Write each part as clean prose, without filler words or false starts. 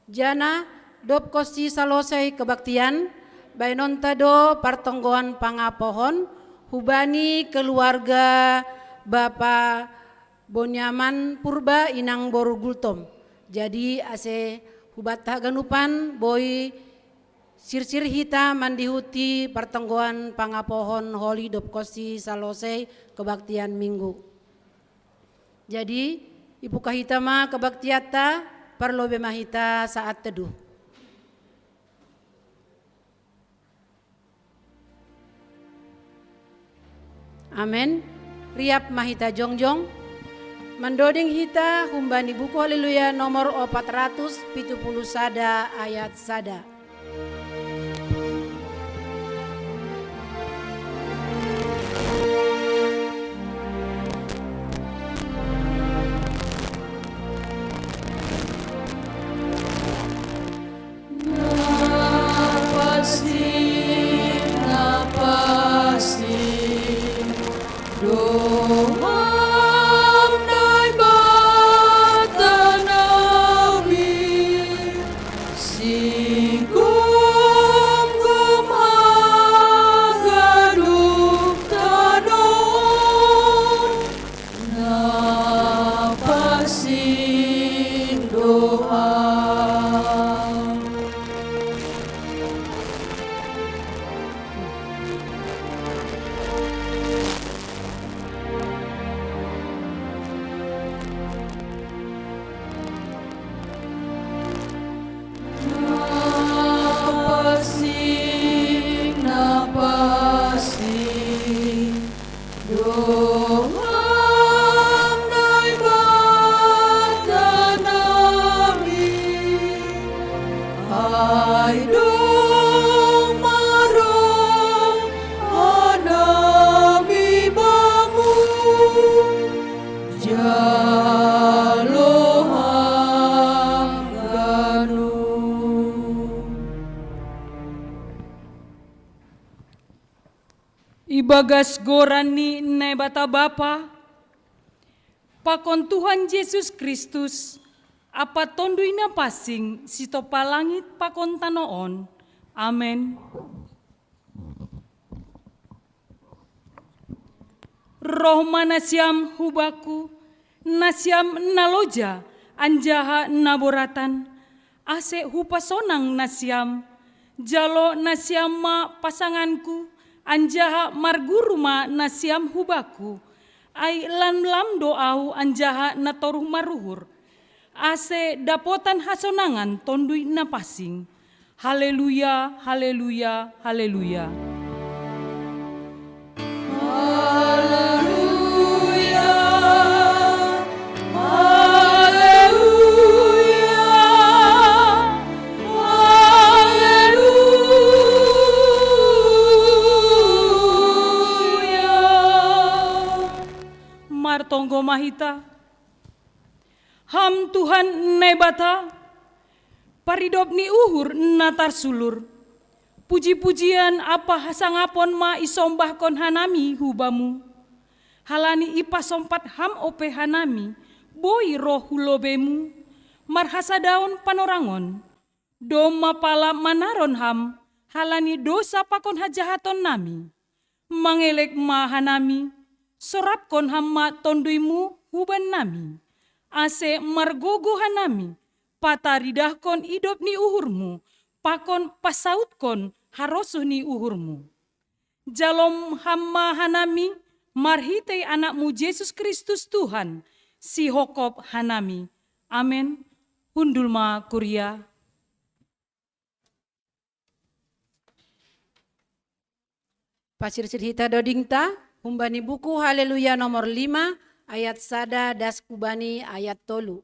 Jana dop kosti salosai kebaktian bainontado partonggoan pangapohon hubani keluarga Bapak Bonyaman Purba Inang Boru Gultom. Jadi ase hubat ganupan boy sir-sir hita mandihuti partonggoan pangapohon holi dop kosti salosai kebaktian minggu. Jadi ibu kahita ma kebaktiata perlobe mahita saat teduh. Amin. Riap mahita jongjong. Mendoding hita humbani buku haleluya nomor 470 sada ayat sada. Ibagas gorani nebata Bapa, pakon Tuhan Yesus Kristus, apa tonduina pasing sitopa langit pakon tanoon. Amen. Roh manasiam hubaku, nasiam naloja, anjaha naboratan, ase hupasonang nasiam, jalo nasiam ma pasanganku, anjaha marguruma nasiam hubaku, ai lam doau anjaha natoruh maruhur, ase dapotan hasonangan tondui napasing. Haleluya, haleluya, haleluya. Tonggo mahita, ham Tuhan nebata, paridop ni uhur natar sulur, puji-pujian apa hasangapon ma isombahkon hanami hubamu, halani ipasompat ham ope hanami, boi roh hulobemu, marhasa daun panorangon, doma pala manaron ham, halani dosa pakon hajahaton nami, mangelek ma hanami, sorapkon hamma tonduimu huban nami, ase margogo hanami, pataridahkon idop ni uhurmu, pakon pasautkon harosuh ni uhurmu. Jalom hamma hanami, marhitei anakmu Yesus Kristus Tuhan, si hokop hanami. Amen. Hundulma kuria. Pasir-sir hita dodingta. Humbani buku haleluya nomor 5 ayat sada das kubani ayat tolu.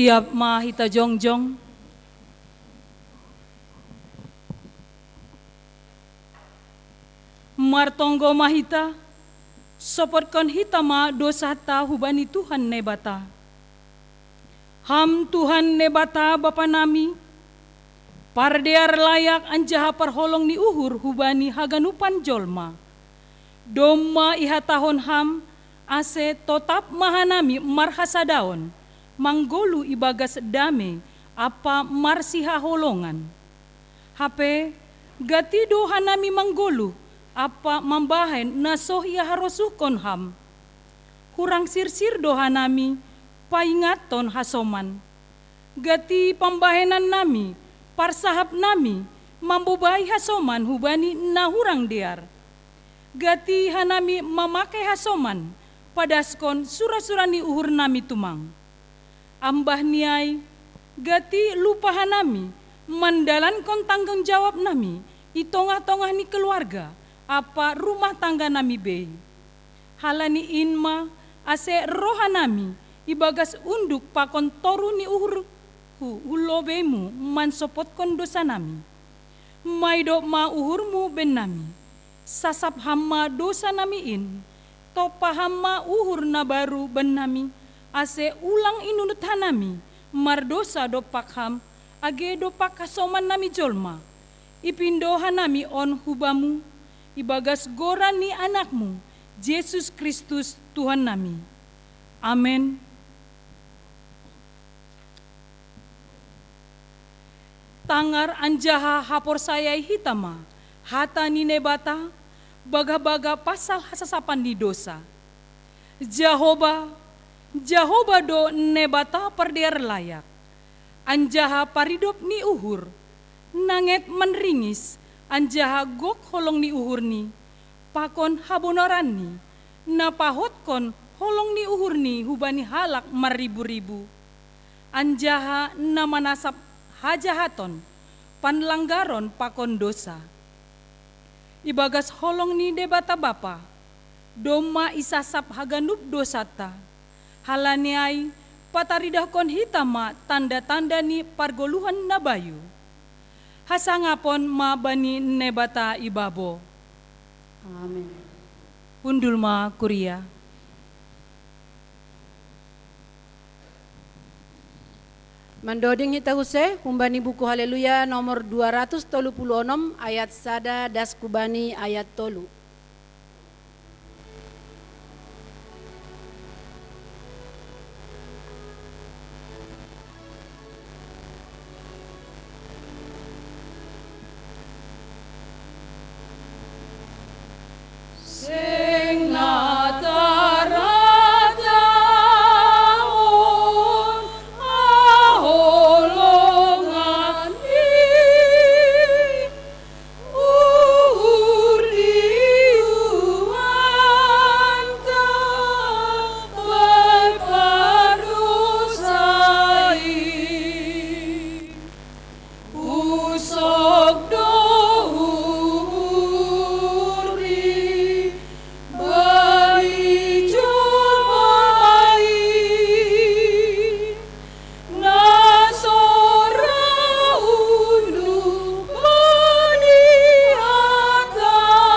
Riap ma hita jongjong. Martonggo mahita, sopotkan hita ma dosa ta hubani Tuhan nebata. Ham Tuhan nebata Bapa nami, pardear layak anjaha parholong ni uhur hubani haganupan jolma. Doma iha tahun ham, ase totap mahanami marhasadaon, manggolu ibagas dame, apa marsiha holongan. Hape, gatido hanami manggolu, apa mambahen nasoh ia harosukon ham. Hurang sirsir dohanami, paingaton hasoman. Gati pambahenan nami, parsahap nami, mambubai hasoman hubani nahurang diar. Gati hanami memakai hasoman, padaskon sura-surani uhur nami tumang. Ambah niai, gati lupa hanami, mandalankon tanggung jawab nami, itongah-tongah ni keluarga, apa rumah tangga nami bei. Halani inma, ase rohanami, ibagas unduk pakon toru ni uhur hulobemu mansopotkon dosa nami. Maido ma uhurmu ben nami, sasap hamma dosa nami in, topa hamma uhur na baru ben nami, ase ulang inunut hanami, mardosa dopak ham, age dopak kasoman nami jolma, ipindo hanami on hubamu, ibagas goran ni anakmu, Yesus Kristus Tuhan nami. Amin. Tangar anjaha hapor sayai hitama, hata ni nebata, baga-baga pasal hasasapan di dosa. Jehovah do nebata perder layak, anjaha paridop ni uhur, nanget menringis, anjaha gok holong ni uhur ni, pakon habonoran ni, napahotkon holong ni uhur ni hubani halak maribu-ribu. Anjaha namanasap hajahaton, panlanggaron pakon dosa. Ibagas holong ni debata bapa, doma isasap haganup dosata, halaniai pataridahkon hitama tanda-tanda ni pargoluhan nabayu. Hasangapon ma bani nebata ibabo. Amin. Undul ma kuria. Mandoding hita huse, humbani buku haleluya nomor 236 ayat sada das kubani ayat tolu. Sing natarataon aholongan uriuanta berparusai usok dohuri bani jumai nasora undu bani atani.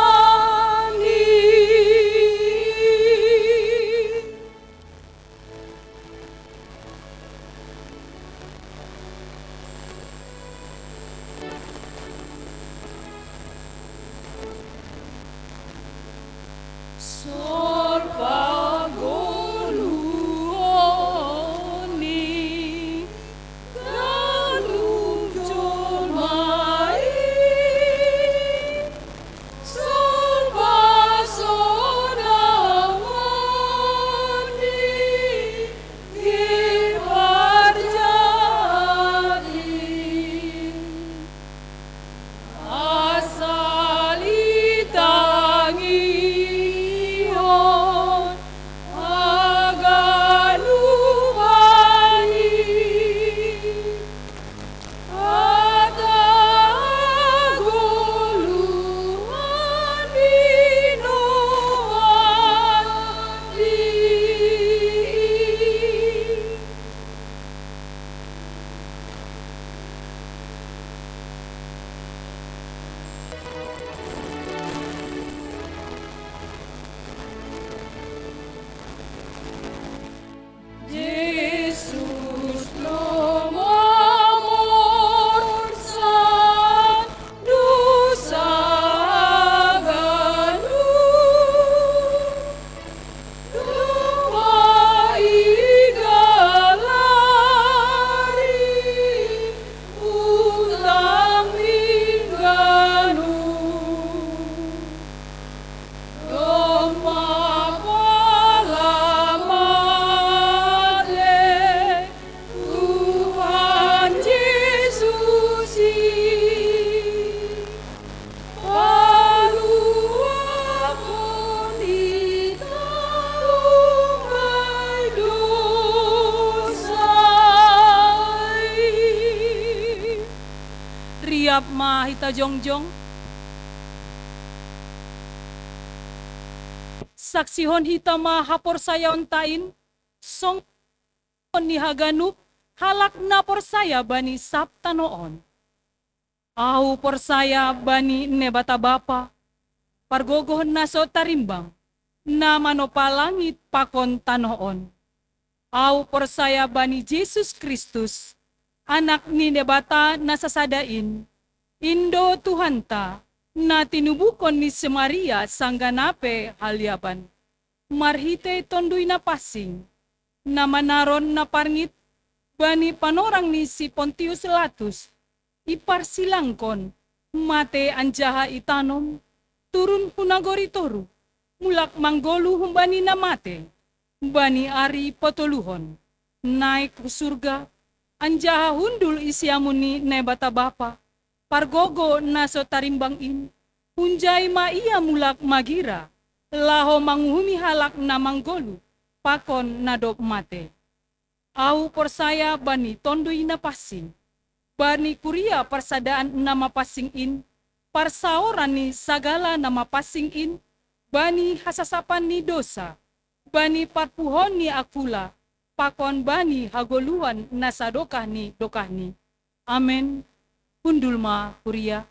riap ma hita jongjong. Saksihon hita ma hapor saya ontain, song ni haganup, halak na por saya bani sabta noon. Au por saya bani nebata bapa, pargogohon na so tarimbang, na manopalangit pakon tanoon. Au por saya bani Jesus Kristus, anak ni nebata na sasadain, Indo Tuhanta, na tinubukon ni si Maria sangganape halyaban. Marhite tonduy na pasing, na manaron na parngit, bani panorang ni si Pontius Latus, iparsilangkon, mate anjaha itanom, turun punagori toru, mulak manggolu humbani na mate, bani ari potoluhon, naik ke surga, anjaha hundul isiamuni nebata bapa, pargogo naso tarimbang in, hunjai ma ia mulak magira, laho manguhumi halak na manggolu, pakon nadop mate. Au por saya bani tondoi na pasing, bani kuria persadaan nama pasing in, parsaoran ni sagala nama pasing in, bani hasasapan ni dosa, bani parpuhon ni akula, pakon bani hagoluan nasadokah ni dokah ni. Amen. Hundulma kuria.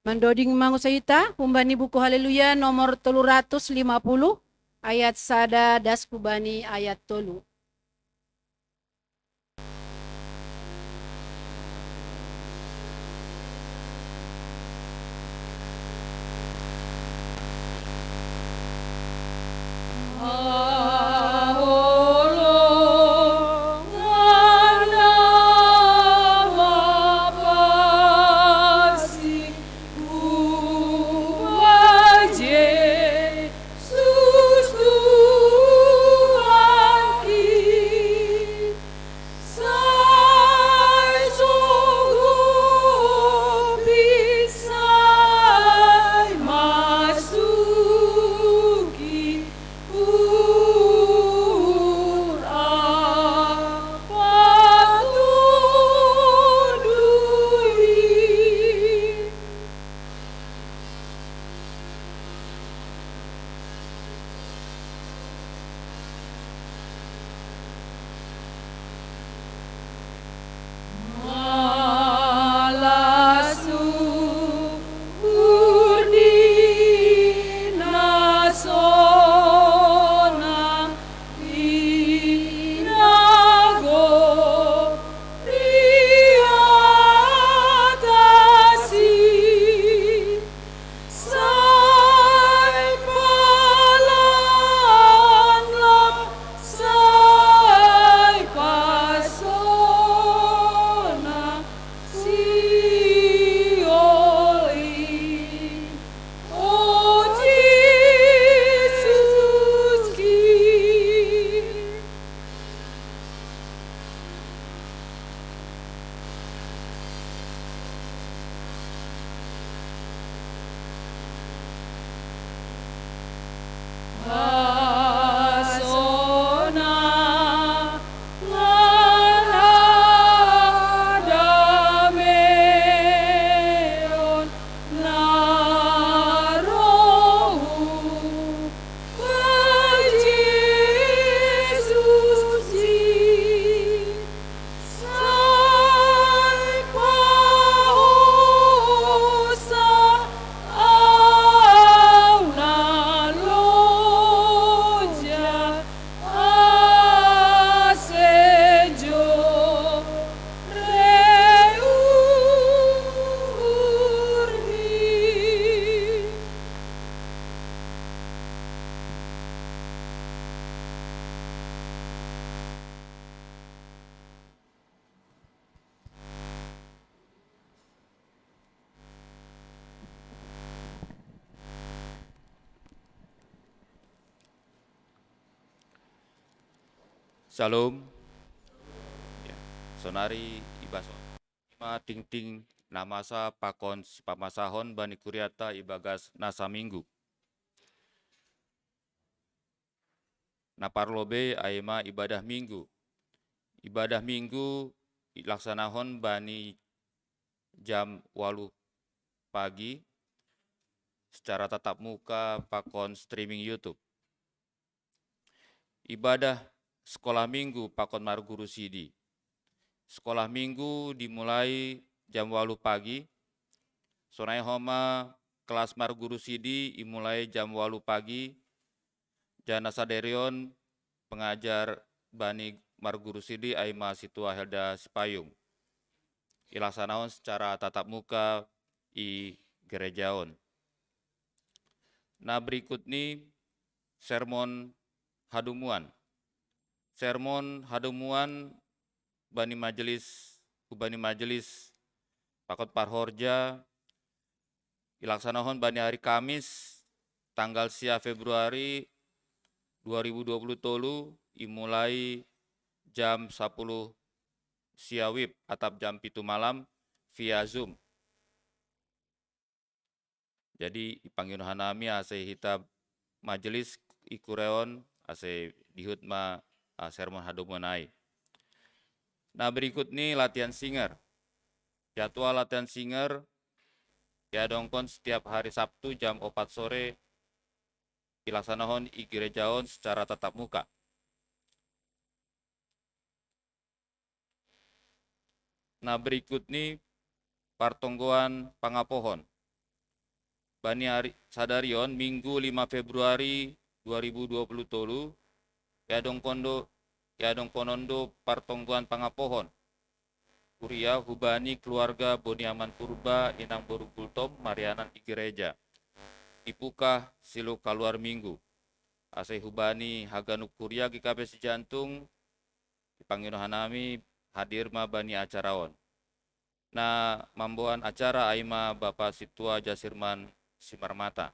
Mandoding mangusahita, humbani buku haleluya nomor 350, ayat sada das kubani ayat tolu. Shalom. Ya, sonari ibaso. Ma ting namasa pakon pamasahon bani kuriata ibagas nasa minggu. Naparlobe aima ibadah minggu. Ibadah minggu dilaksanakan bani jam 8 pagi secara tatap muka pakon streaming YouTube. Ibadah sekolah minggu pakon marguru sidi. Sekolah minggu dimulai jam 8 pagi. Sonai homa kelas marguru sidi dimulai jam 8 pagi. Jana saderion pengajar bani marguru sidi aima situa Helda Sipayung. Ilaksanaon secara tatap muka i gerejaon. Nah berikut ini sermon hadumuan. Sermon hadumuan bani majelis pakot parhorja ilaksanakan bani hari Kamis tanggal 10 Februari 2020 dimulai jam 10 siawib atau jam 7 malam via Zoom. Jadi ipanggil hanami ase hita majelis ikureon ase dihutma sermon hadumunai. Nah berikut ini latihan singer. Jadwal latihan singer diadongkon setiap hari Sabtu jam 4 sore dilaksanakan i gerejaon secara tatap muka. Nah berikut ini partonggoan pangapohon. Bani hari sadarion Minggu 5 Februari 2020 yadong konondo partonggoan pangapohon. Kuria hubani keluarga Boniaman Purba Inang Borugultom Marianan i gereja. Ipukah silu kaluar minggu. Ase hubani haganuk kuria GKP si jantung dipanggil hanami hadir ma bani acaraon. Nah mamboan acara aima Bapak Situa Jasirman Simarmata.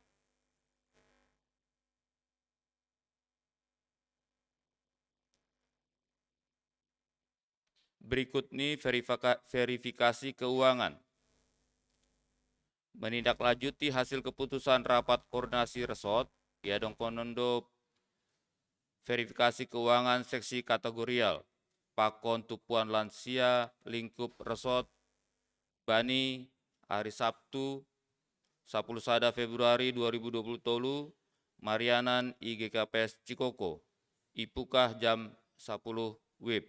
Berikut ini verifikasi keuangan. Menindaklanjuti hasil keputusan rapat koordinasi resort, diadong konondo verifikasi keuangan seksi kategorial, pakon tupuan lansia lingkup resort, bani hari Sabtu 10 sada Februari 2020 Marianan IGKPS Cikoko, ipukah jam 10 WIB.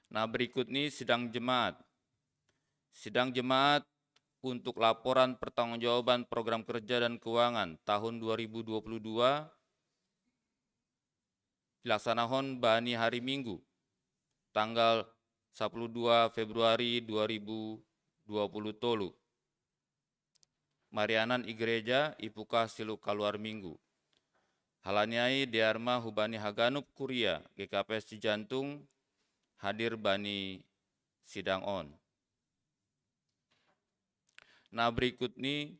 Nah berikut ini sidang jemaat. Sidang jemaat untuk laporan pertanggungjawaban program kerja dan keuangan tahun 2022 dilaksanakan bani hari Minggu tanggal 12 Februari 2020 Marianan i gereja ipukah silu kaluar minggu. Halaniai diarma hubani haganup kuria GKPS Cijantung hadir bani sidang on. Nah berikut ini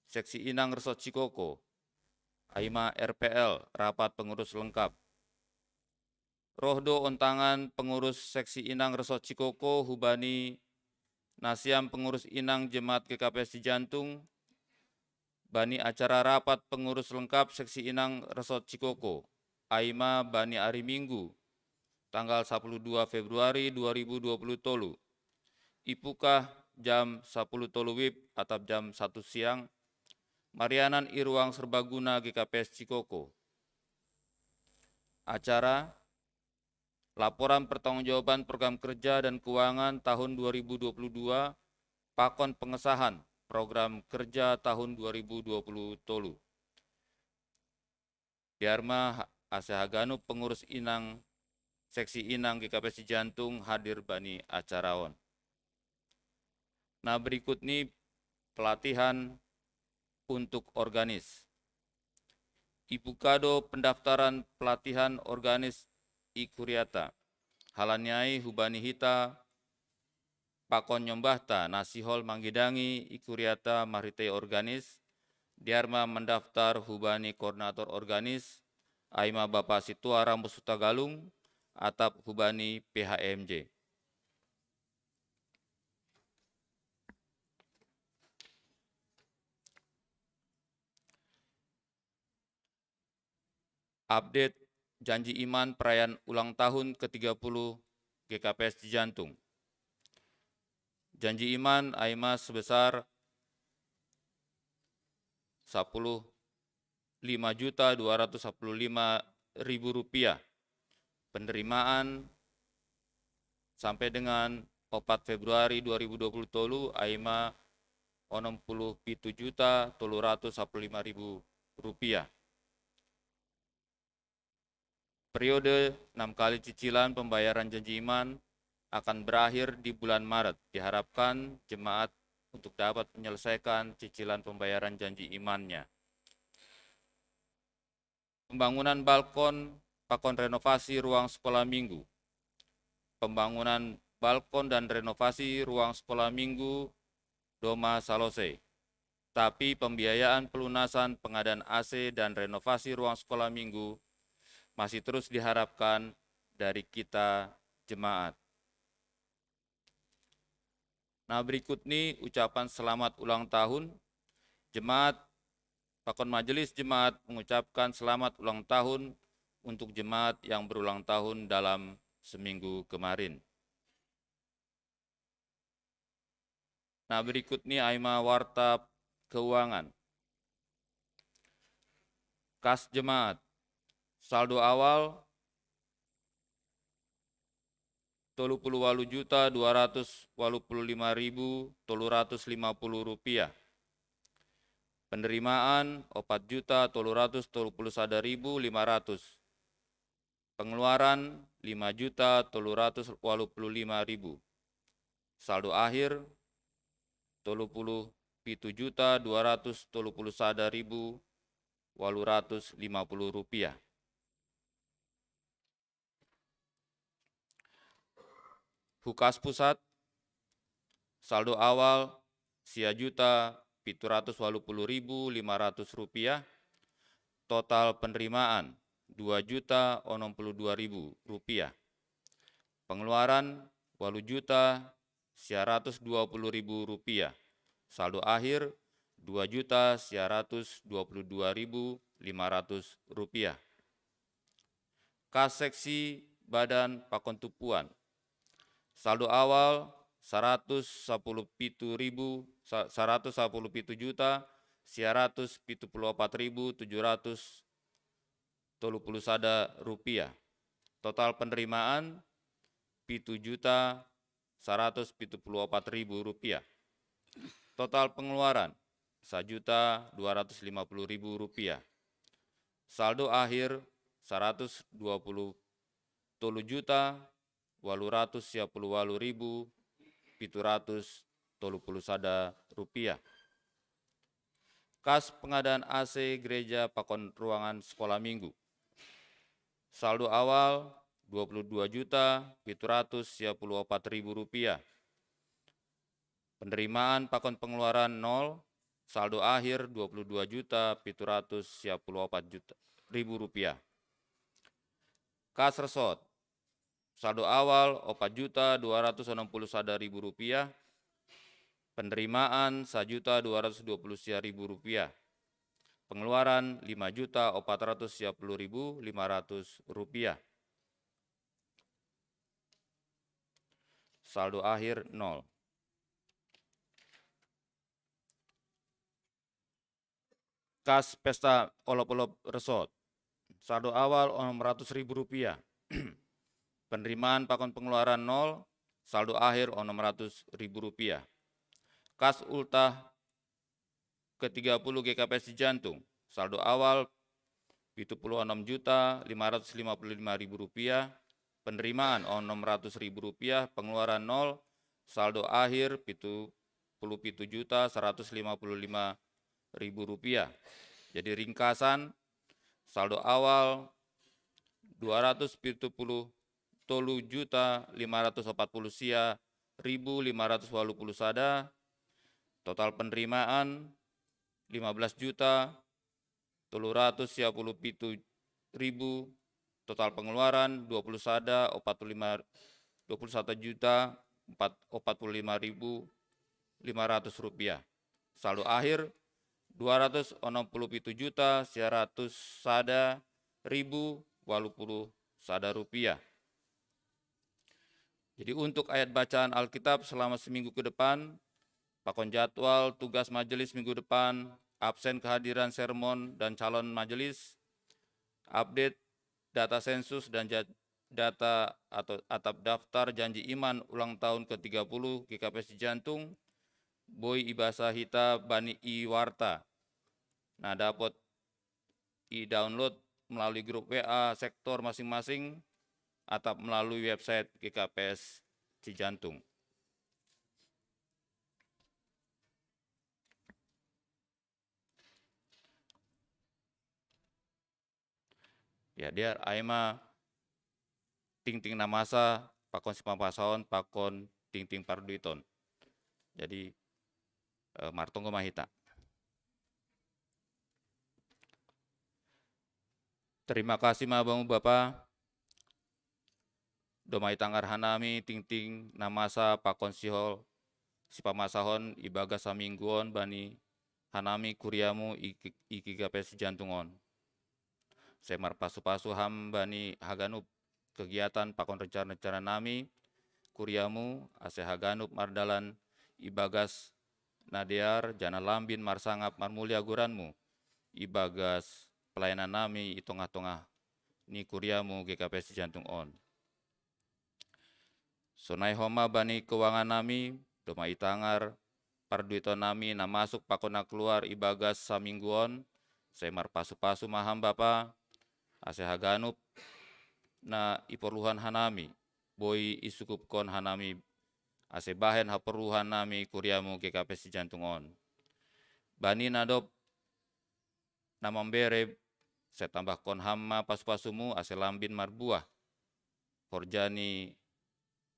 seksi Inang Resort Cikoko, Aima RPL, rapat pengurus lengkap. Rohdo ontangan pengurus seksi Inang Resort Cikoko, hubani Nasiam pengurus Inang Jemaat GKPS Cijantung, bani acara rapat pengurus lengkap seksi Inang Resort Cikoko, Aima bani hari Minggu, tanggal 12 Februari 2020 ipukah jam 10 WIB atau jam 1 siang, Marianan i ruang serbaguna GKPS Cikoko. Acara laporan pertanggungjawaban program kerja dan keuangan tahun 2022, pakon pengesahan program kerja tahun 2020 tolu. Diarma Asehaganu pengurus Inang seksi Inang GKPS Cijantung hadir bani acaraon. Nah berikut ini pelatihan untuk organis. Ipukado pendaftaran pelatihan organis Ikuriata. Halanyai hubani hita pakon nyombahta nasihol manggidangi Ikuriata maritei organis. Diarma mendaftar hubani koordinator organis. Aima Bapak Situa Rambus Sutagalung atap hubani PHMJ. update janji iman perayaan ulang tahun ke-30 GKPS Cijantung. Janji iman AIMA sebesar Rp5.215.000. Penerimaan sampai dengan 4 Februari 2020 tolu AIMA Rp67.315.000. Periode 6 kali cicilan pembayaran janji iman akan berakhir di bulan Maret. Diharapkan jemaat untuk dapat menyelesaikan cicilan pembayaran janji imannya. Pembangunan balkon renovasi ruang sekolah minggu. Pembangunan balkon dan renovasi ruang sekolah minggu Doma Salose. Tapi pembiayaan pelunasan pengadaan AC dan renovasi ruang sekolah minggu masih terus diharapkan dari kita jemaat. Nah, berikut ini ucapan selamat ulang tahun. Jemaat Pakon Majelis Jemaat mengucapkan selamat ulang tahun untuk jemaat yang berulang tahun dalam seminggu kemarin. Nah, berikut ini AIMA Warta Keuangan. Kas jemaat. Saldo awal Rp38.285.350. Penerimaan Rp4.331.500. Pengeluaran Rp5.385.000. Saldo akhir Rp37.231.850. Hukas Pusat, saldo awal Rp7.780.500. Total penerimaan Rp2.062.000. Pengeluaran Rp8.120.000. Saldo akhir Rp2.122.500. Kas seksi Badan Pakon Tupuan. Saldo awal Rp117.174.730 Total penerimaan Rp7.174.000. Total pengeluaran Rp1.250.000. Saldo akhir Rp120.810.730 Kas pengadaan AC Gereja Pakon Ruangan Sekolah Minggu. Saldo awal Rp22.754.000. Penerimaan pakon pengeluaran 0, saldo akhir Rp22.754.000. Kas resort. Saldo awal Rp4.261.000. Penerimaan Rp1.220.000. Pengeluaran Rp5.410.500. Saldo akhir 0. Kas pesta olop-olop resort. Saldo awal Rp600.000. Penerimaan pakon pengeluaran 0, saldo akhir Rp600.000. Kas ultah ke-30 GKPS Cijantung. Saldo awal Rp76.555.000. Penerimaan Rp600.000. Pengeluaran 0, saldo akhir Rp77.155.000. Jadi ringkasan, saldo awal Rp270.540.580. Total penerimaan Rp15.310.000. Total pengeluaran Rp21.045.500. Saldo akhir Rp267.100 sada sada rupiah. Jadi untuk ayat bacaan Alkitab selama seminggu ke depan, pakon jadwal tugas majelis minggu depan, absen kehadiran sermon dan calon majelis, update data sensus dan data atau atap daftar janji iman ulang tahun ke-30 GKPS Cijantung, Boy Ibasa Hita Bani Iwarta. Nah, dapat i-download melalui grup WA sektor masing-masing atau melalui website GKPS Cijantung. Ya, dia aima ting-ting namasa pakon sipampasaon pakon ting-ting parduiton. Jadi martonggo mahita. Terima kasih mabamu Bapak. Domai tanggar hanami ting-ting namasa pakon sihol sipamasahon ibaga samingguon bani hanami kuriamu iki GKPS Cijantungon. Semar pasu-pasu ham bani haganup kegiatan pakon rencana-rencana nami kuriamu ase haganup mardalan ibagas nadear jana lambin marsangap marmulia guranmu ibagas pelayanan nami i tengah-tengah ni kuriamu GKPS Cijantung on. Sonai homa bani keuangan nami doma itangar parduito nami na masuk pakona keluar ibagas samingguon semar pasu-pasu maham Bapa ase haganup na iperluhan hanami boy isukup kon hanami ase bahen haperuhan nami kuriamu GKPS Cijantung on. Bani nadop na membere saya tambah kon hamma pasu-pasumu ase lambin marbuah horjani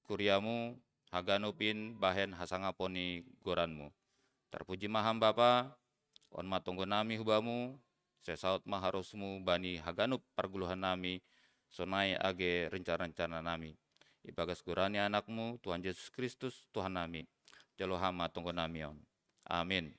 kuriamu haganupin bahen hasangaponi goranmu. Terpuji maham Bapa on matonggo nami hubamu sesaut maharusmu bani haganup parguluhan nami sonai age rencana-rencana nami. Ibagas gurani anakmu Tuhan Yesus Kristus Tuhan nami. Jalo hama tonggo nami on. Amin.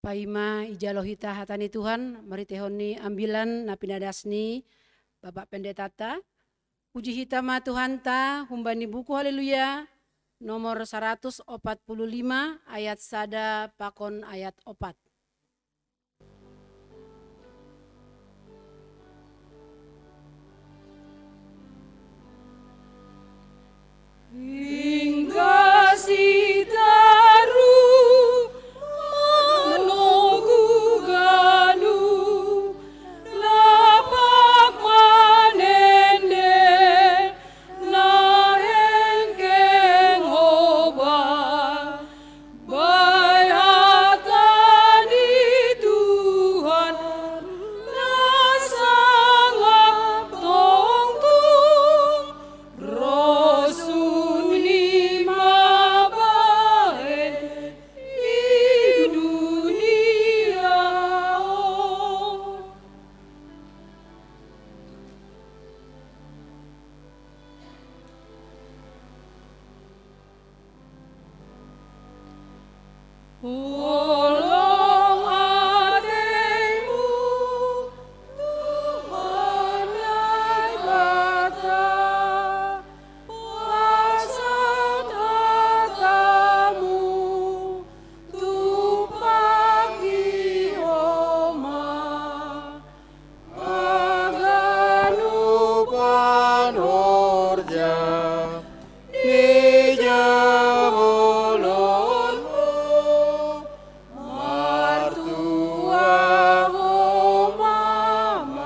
Paima ijalohita hatani Tuhan, mari tehoni ambilan napinadasni Bapak Pendetata. Puji hitama Tuhan ta, humbani buku haleluya, nomor 145 ayat sada pakon ayat 4. Hingga si taru manogu galu lapak manende na hengkeng oba bayatan di Tuhan na sangat tongtung Rasul ni mabahen di dunia. Tolong hatimu Tuhan yang bata pasat hatamu tupaki oma aganupan horja ni jabolonmu martua homama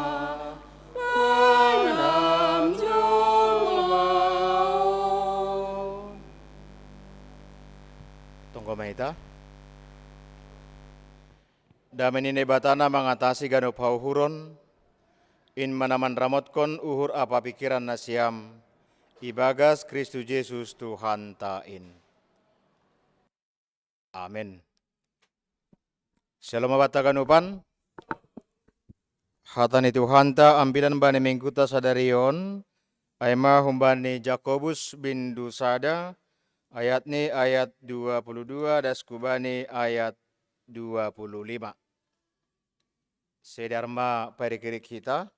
panam jomau. Tunggu mahita. Damen ini batana mengatasi ganup hauhuron, in manaman ramotkon uhur apa pikiran nasiam, ibagas Kristus Yesus Tuhan tain. Amin. Shalom abata ganupan, Hatani Tuhanta ambilan bani mengkuta sadarion, aima humbani Jakobus bin Dusada, ayat ni ayat 22 dan skubani ayat 25. Sedarma perikiri kita.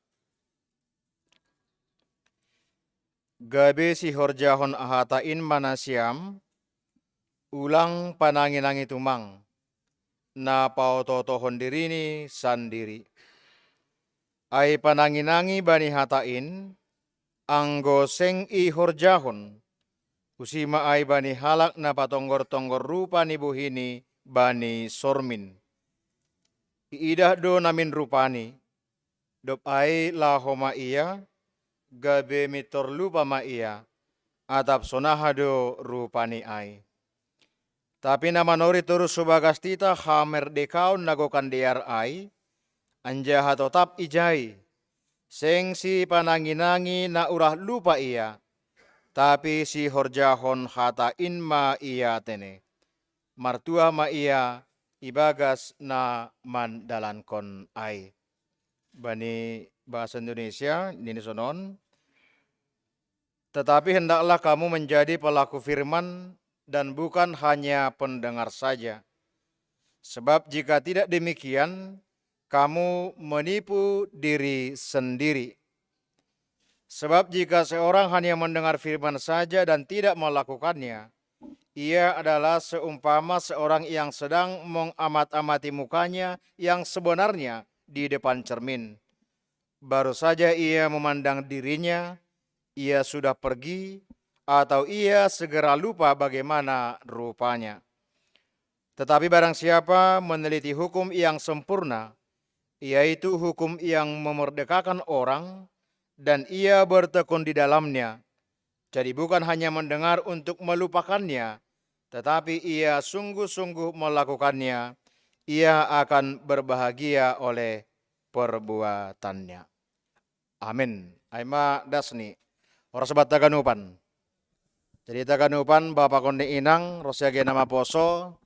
Gabe si horjahon ahatain manasiam, ulang pananginangi tumang, na pautotohon dirini sandiri. Ai pananginangi bani hatain, anggo seng i horjahon, usima ai bani halak na patonggor-tonggor rupa ni buhini bani sormin. Iidah do namin rupani, dop ai lahoma iya, gabe mitor lupa ma iya, atap sonahado rupani ai. Tapi nama nori terus subagas tita hamer dekau nagokan diar ai, anja hatotap ijai, seng si pananginangi na urah lupa iya, tapi si horjahon hata inma iya tene. Martua ma iya ibagas na mandalankon ai. Bani bahasa Indonesia, ini sonon. Tetapi hendaklah kamu menjadi pelaku firman dan bukan hanya pendengar saja. Sebab jika tidak demikian, kamu menipu diri sendiri. Sebab jika seorang hanya mendengar firman saja dan tidak melakukannya, ia adalah seumpama seorang yang sedang mengamat-amati mukanya yang sebenarnya di depan cermin. Baru saja ia memandang dirinya, ia sudah pergi, atau ia segera lupa bagaimana rupanya. Tetapi barang siapa meneliti hukum yang sempurna, yaitu hukum yang memerdekakan orang, dan ia bertekun di dalamnya, jadi bukan hanya mendengar untuk melupakannya, tetapi ia sungguh-sungguh melakukannya, ia akan berbahagia oleh perbuatannya. Amin. Aima dasni. Orang sebat taganupan. Jadi taganupan Bapak Konde Inang, Rosiage nama poso,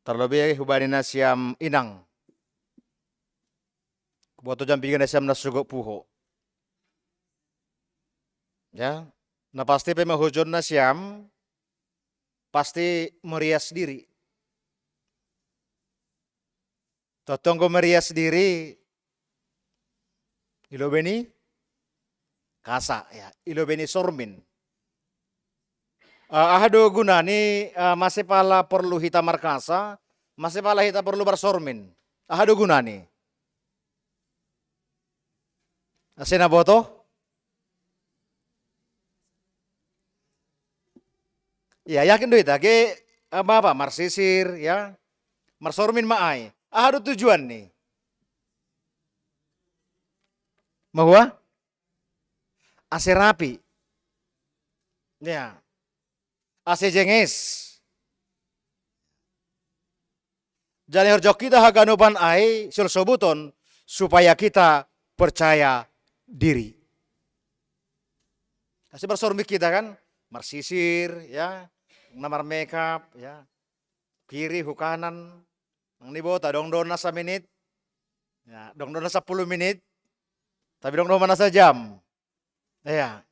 terlebih hubanina siam Inang. Buat jam bikin siam nasugok puho. Ya, nah pasti pemahujon siam, pasti merias diri. Totonggo merias diri, ilo beni kasa ya, ilo beni sormin. Ahado gunani masih pala perlu hita markasa, masih pala hita perlu bersormin. Ahado gunani. Asena boto? Ya yakin doit ke apa marsisir ya, marsormin maai. Ahado tujuan nih. Bahwa ase rapi. Ya. Ase jenges. Jani horjok kita haganupan ai sul sobuton supaya kita percaya diri. Ase bersormi kita kan, marsisir ya, namar makeup ya, kiri hukanan, nang nibota dongdona sa menit, ya, dongdona sa 10 menit, tapi dongdona sa jam. Ya.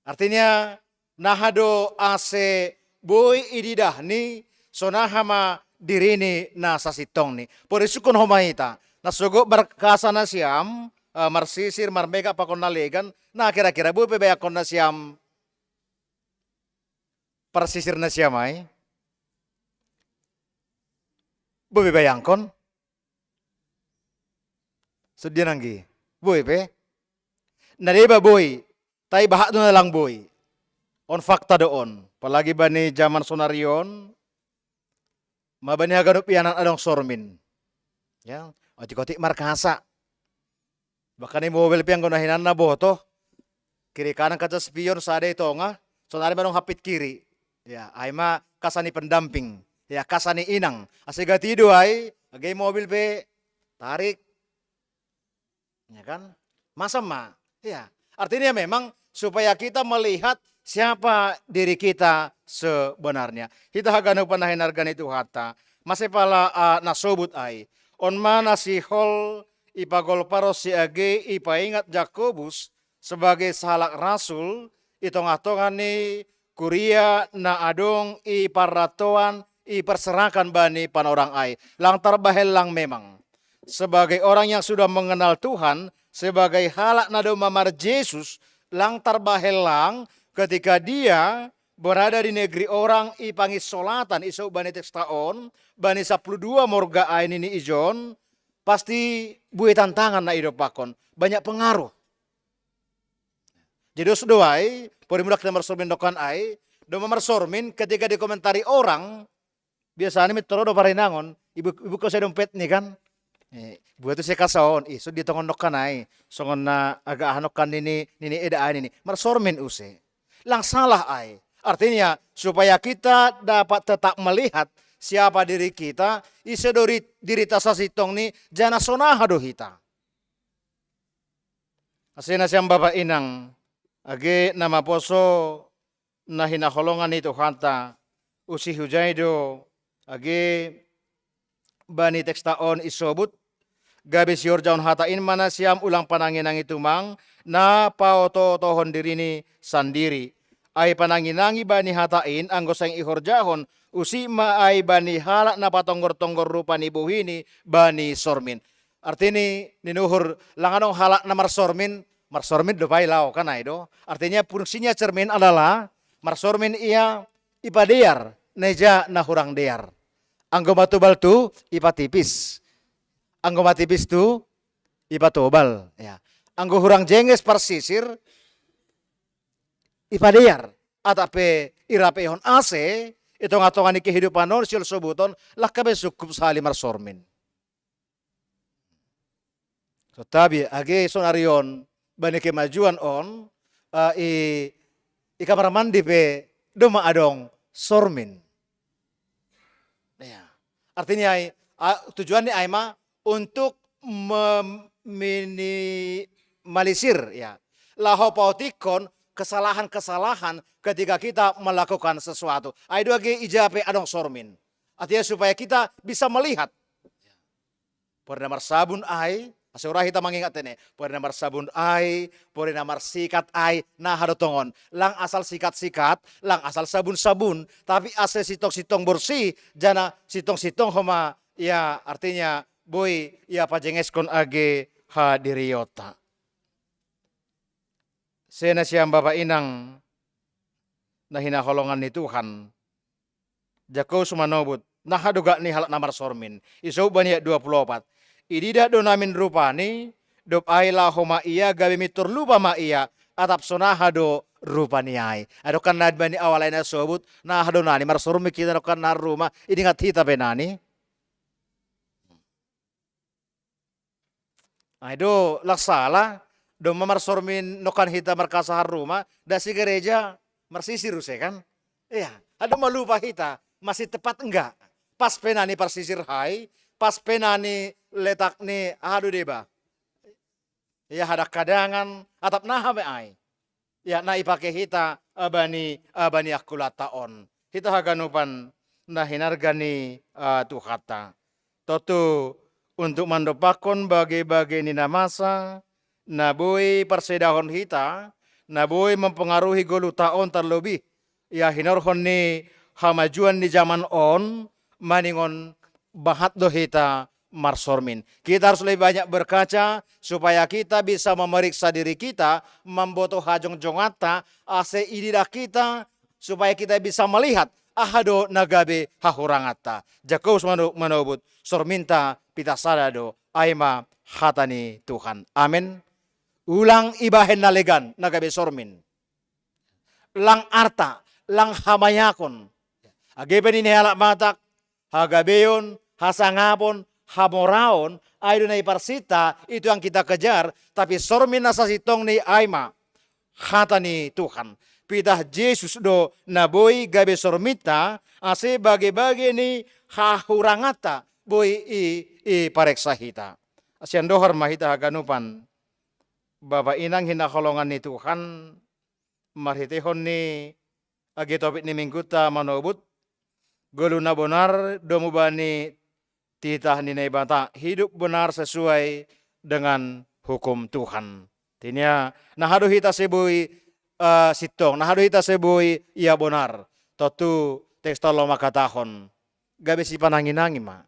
Artinya nahado ase boy ididah ni sonahama dirini na sasitong ni. Porisukon homaita, nasugo berkasa na siam, marsisir marmega pakon nalegan, na kira-kira boy pebayakon na siam persisir na siya may. Boy bayangkon. Sedya nanggi. Boy pe. Nariba boy. Tay bahat na lang boy. On fakta doon. Palagi ba ni zaman sonarion. Mabani haganup yanan adong sormin. Ya. Otik-otik markasa. Baka ni mobil piyang gunahinan na boto. Kiri kanan kaca spion sa ada ito nga. Sonari ba nung hapit kiri. Ya, aima kasani pendamping. Ya, kasani inang. Asiga tido ay, agay mobil pe, tarik. Ya kan? Masama. Ya, artinya memang supaya kita melihat siapa diri kita sebenarnya. Kita hagano panahin argan itu hata. Masih pala nasobut ay. On mana si hol ipagol paros si age ipaingat Jakobus sebagai salak rasul itong-atongan ni kuria na adong iparatoan iperserahkan bani pan orang ai. Lang terbahel lang memang. Sebagai orang yang sudah mengenal Tuhan, sebagai halak nado mamar Yesus, lang terbahel lang ketika dia berada di negeri orang ipangi solatan iso bani tekstaon, bani 12 morga ain ini ijon, pasti buih tantangan na hidup pakon, banyak pengaruh. Jadi doai, porimudak nomor sormin dokan ai, do mamar sormin ketika dikomentari orang, biasanya mitoro do parinangon, ibu ko saya dompet nih kan, buat itu saya kasaon, so di tongon nokan ai, songon na agak hanokan ini edaan ini, marsormin use, lang salah ai. Artinya supaya kita dapat tetap melihat siapa diri kita, isedori diri tasasitong ni jana sonaha do hita. Asina siyang bapak inang, age nama poso na hinaholongan itu hanta, usi hujaido, age bani tekstaon isobut, gabi sior jaun hatain mana siam ulang pananginang itu mang, na pauto tohon diri ni sandiri. Ay pananginangi bani hatain anggo sang ihorjahon usi ma ay bani halak na patonggor-tonggor rupa ni buhini bani sormin. Artinya ninuhur langanong halak na marsormin do lao kan ay do. Artinya fungsinya cermin adalah marsormin ia ipadear neja na hurang dear. Anggo matubal tu ipa tipis. Anggo matipis tu ipa tobal ya. Anggo hurang jenges persisir ipadear atape irapehon ase itu ngatongan kehidupan non sil sobuton lah kabe cukup sali marsormin. Tetapi age sonarion bani kemajuan on i kamar mandi pe doma adong sormin. Ya. Artinya tujuannya aima untuk meminimalisir ya lahopautikon kesalahan-kesalahan ketika kita melakukan sesuatu. Aido age ijape adong sormin. Artinya supaya kita bisa melihat. Pori namar sabun ai, aseurah kita mengingat ini. Pori namar sabun ai, pori namar sikat ai, nah hadotongon. Lang asal sikat-sikat, lang asal sabun-sabun. Tapi asal sitong-sitong bersih, jana sitong-sitong homa, ya artinya boy, ya pajengeskon age hadiriota. Sena siang bapak inang na hinaholongan ni Tuhan. Jako sumanobut nah haduga ni halak namar sormin. Iso bani 24. Idida do namin rupani dop ay lahoma iya gabi mitur lupa ma iya atap sonaha do rupani ay. Ado kan nad bani awalay na sobut nah hado nani mar sormi kita no kan na rumah ini ngat hita benani. Aido laksala do mamar sormin nokan hita markasahar rumah dasi gereja marsisir use kan. Iya, ada malupa hita masih tepat enggak? Pas penani parsisir hai, pas penani letak ni aduh deba. Ya ada kadangan atap nahame ai. Ya na ipake hita abani akulataon. Hita haganupan na hinargani tuhata. Totu untuk mandopakon bagi-bagi ni namasa naboy persedahon hita, naboy mempengaruhi golu taon terlebih. Ya hinorhon ni hamajuan ni zaman on, maningon bahat do hita marsormin. Kita harus lebih banyak berkaca supaya kita bisa memeriksa diri kita, memboto hajong jongata, ase ididah kita, supaya kita bisa melihat ahado nagabe hahurangata. Jakus manobut sorminta pita sadado aima hatani Tuhan. Amin. Ulang ibahen nalegan nagabe sormin. Lang arta, lang hamayakon. Ageben ini halak matak, hagabeon, hasangapon, hamoraon, aido na iparsita, itu yang kita kejar. Tapi sormin nasa sitong ni aima, hatani Tuhan. Pitah Yesus do naboy gabe sormita, ase bagi-bagi ni hahurangata, boy i pareksa hita. Asian dohar mahita haganupan. Bapak inang hinakolongan ni Tuhan, marhitehon ni agitopit ni mingguta manobut, goluna benar domu bani titah ni bata hidup benar sesuai dengan hukum Tuhan. Tinya nahado hita sebui sitong, nahado hita sebui iya benar. Totu teks tolo makatahon. Gabe si pananginangi ma.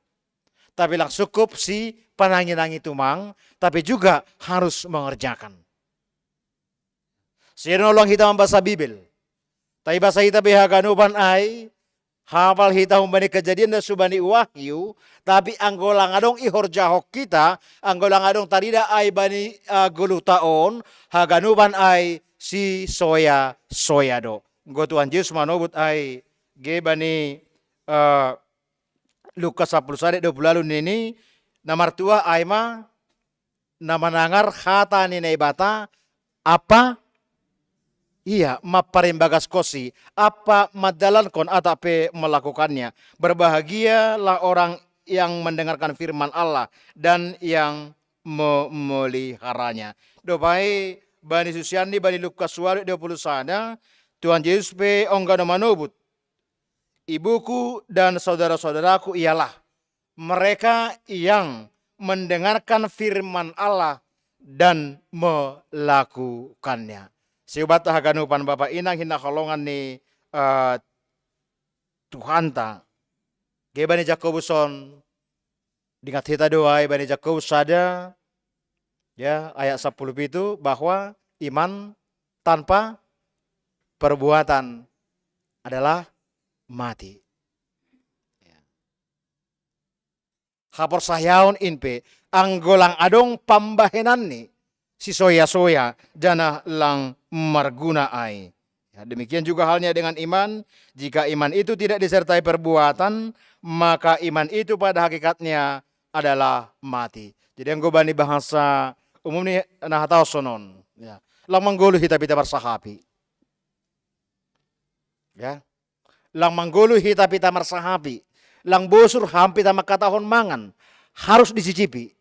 Tapi lang cukup si pananginangi tumang, tapi juga harus mengerjakan. Sinolong hita membahasa Bibel. Tapi bahasa hita behaganuban ai, hafal hita humbani kejadian dan subani wahyu, tapi anggolang adong ihor jahok kita, anggolang adong tarida ai bani gulu taon, haganuban ai si soya do. Go Tuhan Yesus manobut ai ge bani Lukas 10 20 nini namar tua ai ma namanangar hata ni naibata apa iya, maparimbagas kosi, apa madalan kon atape melakukannya. Berbahagialah orang yang mendengarkan firman Allah dan yang memeliharanya. Dopai bani Susiani bani Lukas 20 sana, Tuhan Yesus pe onggano manobut. Ibuku dan saudara-saudaraku ialah mereka yang mendengarkan firman Allah dan melakukannya. Siubat haganupan Bapak Inang hina kolongan ni Tuhan ta. Ge bani Jakobuson dingat hita doai bani Jakobus sada ya ayat 10 itu bahwa iman tanpa perbuatan adalah mati. Hapor sayaon inpe anggolang adong pambahenan ni si soya-soya jana lang marguna ai. Ya, demikian juga halnya dengan iman. Jika iman itu tidak disertai perbuatan, maka iman itu pada hakikatnya adalah mati. Jadi yang gue bani bahasa umum ni nah tahu sonon. Ya, lang manggulu hita bersahapi. Ya, lang manggulu hita bersahapi. Lang bosur hampir sama katahon mangan harus dicicipi.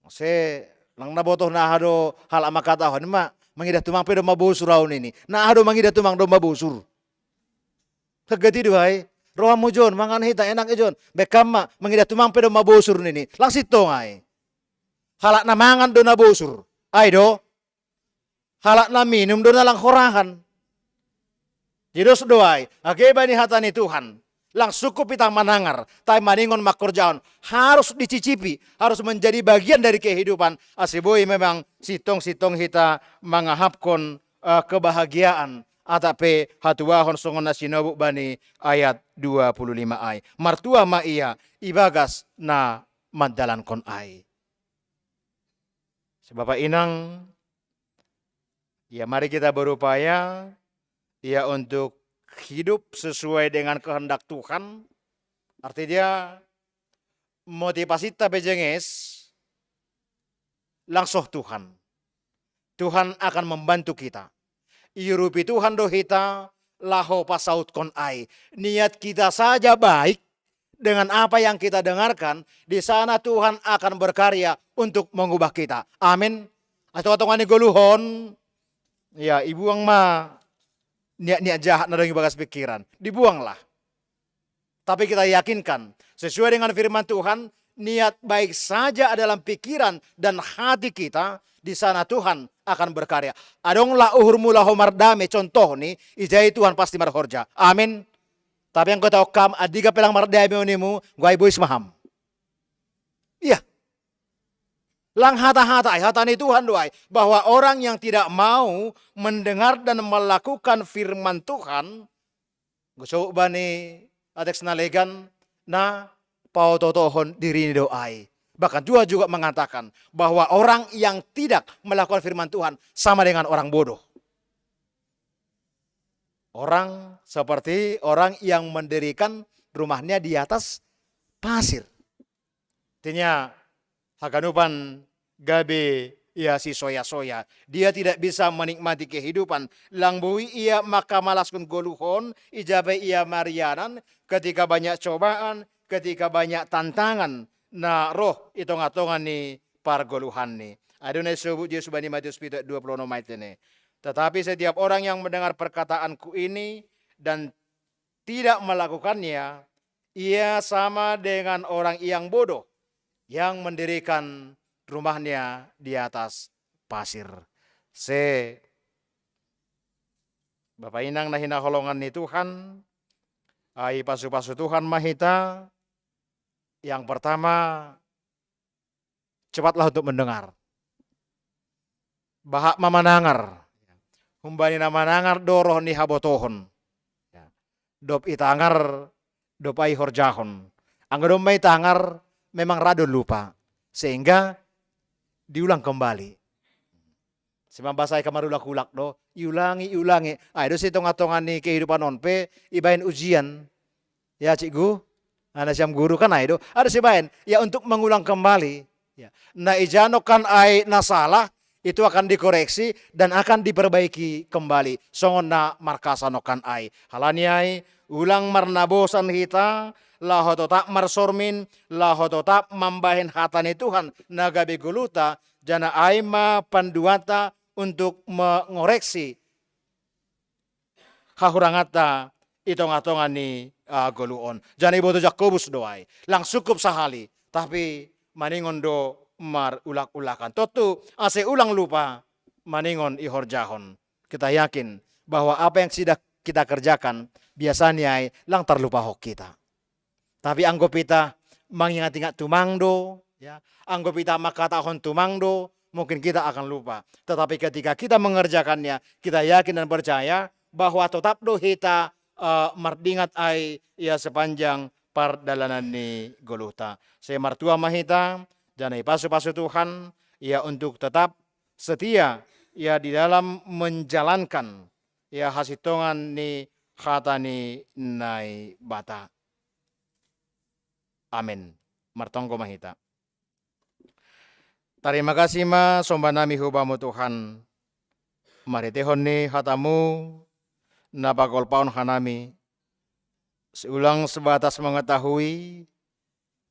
Se lang nabotoh na hado hal ama katahon ma mangidah tumang pedo mabusur raun ini. Na hado mangidah tumang do mabusur. Kagati duai roha mujon mangan hita enak ejon. Bekam ma mangidah tumang pedo mabusur ini. Lang sitong ai. Halak na mangan do nabusur. Ai do. Halak na minum do na lang horahan. Jidos doai, age bani hatani Tuhan. Lang cukup kita manangar, tay maningon makorjaon. Harus dicicipi, harus menjadi bagian dari kehidupan. Asiboi memang sitong-sitong kita mangahapkon kebahagiaan. Atape hatuahon songon nasinobu bani ayat 25 ay. Martua ma iya, ibagas na madalan kon ay. Sebab inang, ya mari kita berupaya ya untuk hidup sesuai dengan kehendak Tuhan. Artinya motivasi tapi jenges langsung Tuhan. Tuhan akan membantu kita. Irupi Tuhan do hita laho pasaut kon ai. Niat kita saja baik dengan apa yang kita dengarkan, di sana Tuhan akan berkarya untuk mengubah kita. Amin. Atau ngani goluhon. Ya, ibu ang niat-niat jahat nadang bagas pikiran. Dibuanglah. Tapi kita yakinkan, sesuai dengan firman Tuhan, niat baik saja dalam pikiran dan hati kita, di sana Tuhan akan berkarya. Adonglah uhur mula homar dame contoh nih, ijai Tuhan pasti marhorja. Amin. Tapi yang kau tahu kam adiga pelang mardame unimu, gua ibu ismaham. Iya. Lang hata-hata, hatani Tuhan doai. Bahwa orang yang tidak mau mendengar dan melakukan firman Tuhan. Gusto ba ni Atex Nalegan na pautotohon diri ni doai. Bahkan juga mengatakan bahwa orang yang tidak melakukan firman Tuhan sama dengan orang bodoh. Orang seperti orang yang mendirikan rumahnya di atas pasir. Artinya haganupan gabe ya si soya-soya. Dia tidak bisa menikmati kehidupan. Langbui ia maka malaskun goluhon. Ijabe ia marianan. Ketika banyak cobaan. Ketika banyak tantangan. Nah roh itongatongan ni pargoluhan ni. Adonai sebut Yesus bani Matius 20 ayat ini. Tetapi setiap orang yang mendengar perkataanku ini. Dan tidak melakukannya. ia sama dengan orang yang bodoh yang mendirikan rumahnya di atas pasir. Se Bapak inang na hinaholongan ni Tuhan, ai pasu-pasu Tuhan mahita, yang pertama, cepatlah untuk mendengar. Bahak mamanangar, humbani na manangar doroh ni habotohon. Dop itangar, dop ai horjahon. Ang domay tangar memang rado lupa. Sehingga diulang kembali. Semambasay kamarulak-ulak do, iulangi. Ay do sitong-atongan ni kehidupan onpe, ibain ujian. Ya cikgu, ana siam guru kan ay do. Ada sibain, ya untuk mengulang kembali. Ya. Na ijano kan ay nasalah, itu akan dikoreksi dan akan diperbaiki kembali. Songon na markasano kan ay. Halani ay, ulang marnabosan hita, laho tetap marsormin, laho tetap mambahin hatani Tuhan, nagabi guluta, jana aima panduata untuk mengoreksi hahurangata itong-atongan ni goluon. Jana ibo to Jakobus doay, lang sukup sahali, tapi maningon do mar ulak-ulakan. Totu ase ulang lupa maningon ihorjahon. Kita yakin bahwa apa yang sudah kita kerjakan biasanya ay lang terlupa hok kita. Tapi anggo pita mengingat-ingat tumangdo, ya, anggo pita makatahon tumangdo, mungkin kita akan lupa. Tetapi ketika kita mengerjakannya, kita yakin dan percaya bahwa tetap do kita mardingat ay ya sepanjang pardalanan ni goluta. Saya martua mahita, janai pasu-pasu Tuhan, ya untuk tetap setia ya di dalam menjalankan ya hasitongan ni khatani nai bata. Amin. Martongko mahita. Terima kasih ma somba nami hubamu Tuhan. Mari tehon ni hatamu napakol paun hanami. Seulang sebatas mengetahui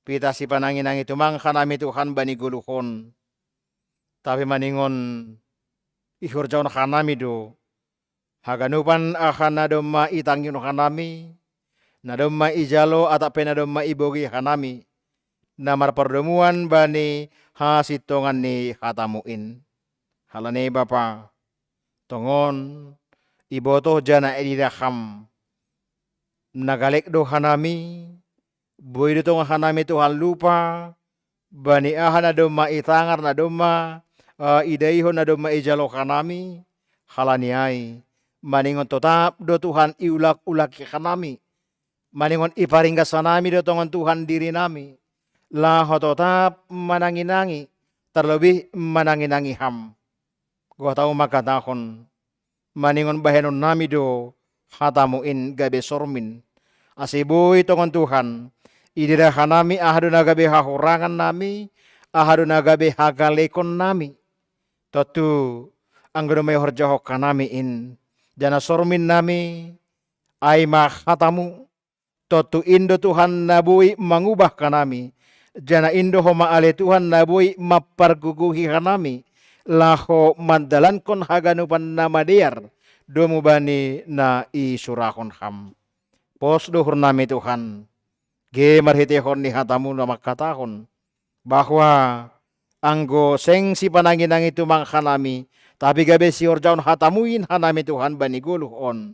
pita si panangin itu mang hanami Tuhan bani guluhon. Tapi maningon ihur jaun hanami do. Haganupan ahanadoma itangin hanami. Nadoma ijalo atau penadoma ibogi hanami. Namar pertemuan bani hasitongan ni hatamuin. Halane Bapa. Tongon ibotoh jana edidaham. Nagalek do hanami. Boy do tong hanami Tuhan lupa. Bani ahanadoma itangar nadoma. Idaihon nadoma ijalo hanami. Halaniai. Maningon tetap do Tuhan iulak-ulak hanami. Maningon iparingga sanami do tongon Tuhan diri nami. Laho tetap mananginangi. Terlebih mananginangi ham. Gua tahu maka tahun. Maningon bahenon nami do. Hatamuin gabe sormin. Asiboy tongon Tuhan. Idira hanami ahadu nagabe hahurangan nami. Ahadu nagabe hagalekon nami. Totu anggono horjahok kanami in. Jana sormin nami. Aima hatamu. Totu indo Tuhan nabui mengubah kanami. Jana indo homa ale Tuhan nabui maparguguhi kanami. Laho mandalan kon haganupan nama diar. Domu bani na isurahon ham. Pos dohur nami Tuhan. Ge marhitehon ni hatamu nama katahon. Bahwa anggo seng si panangin itu mang hanami. Tapi gabe si orjaun hatamuin hanami Tuhan bani guluhon.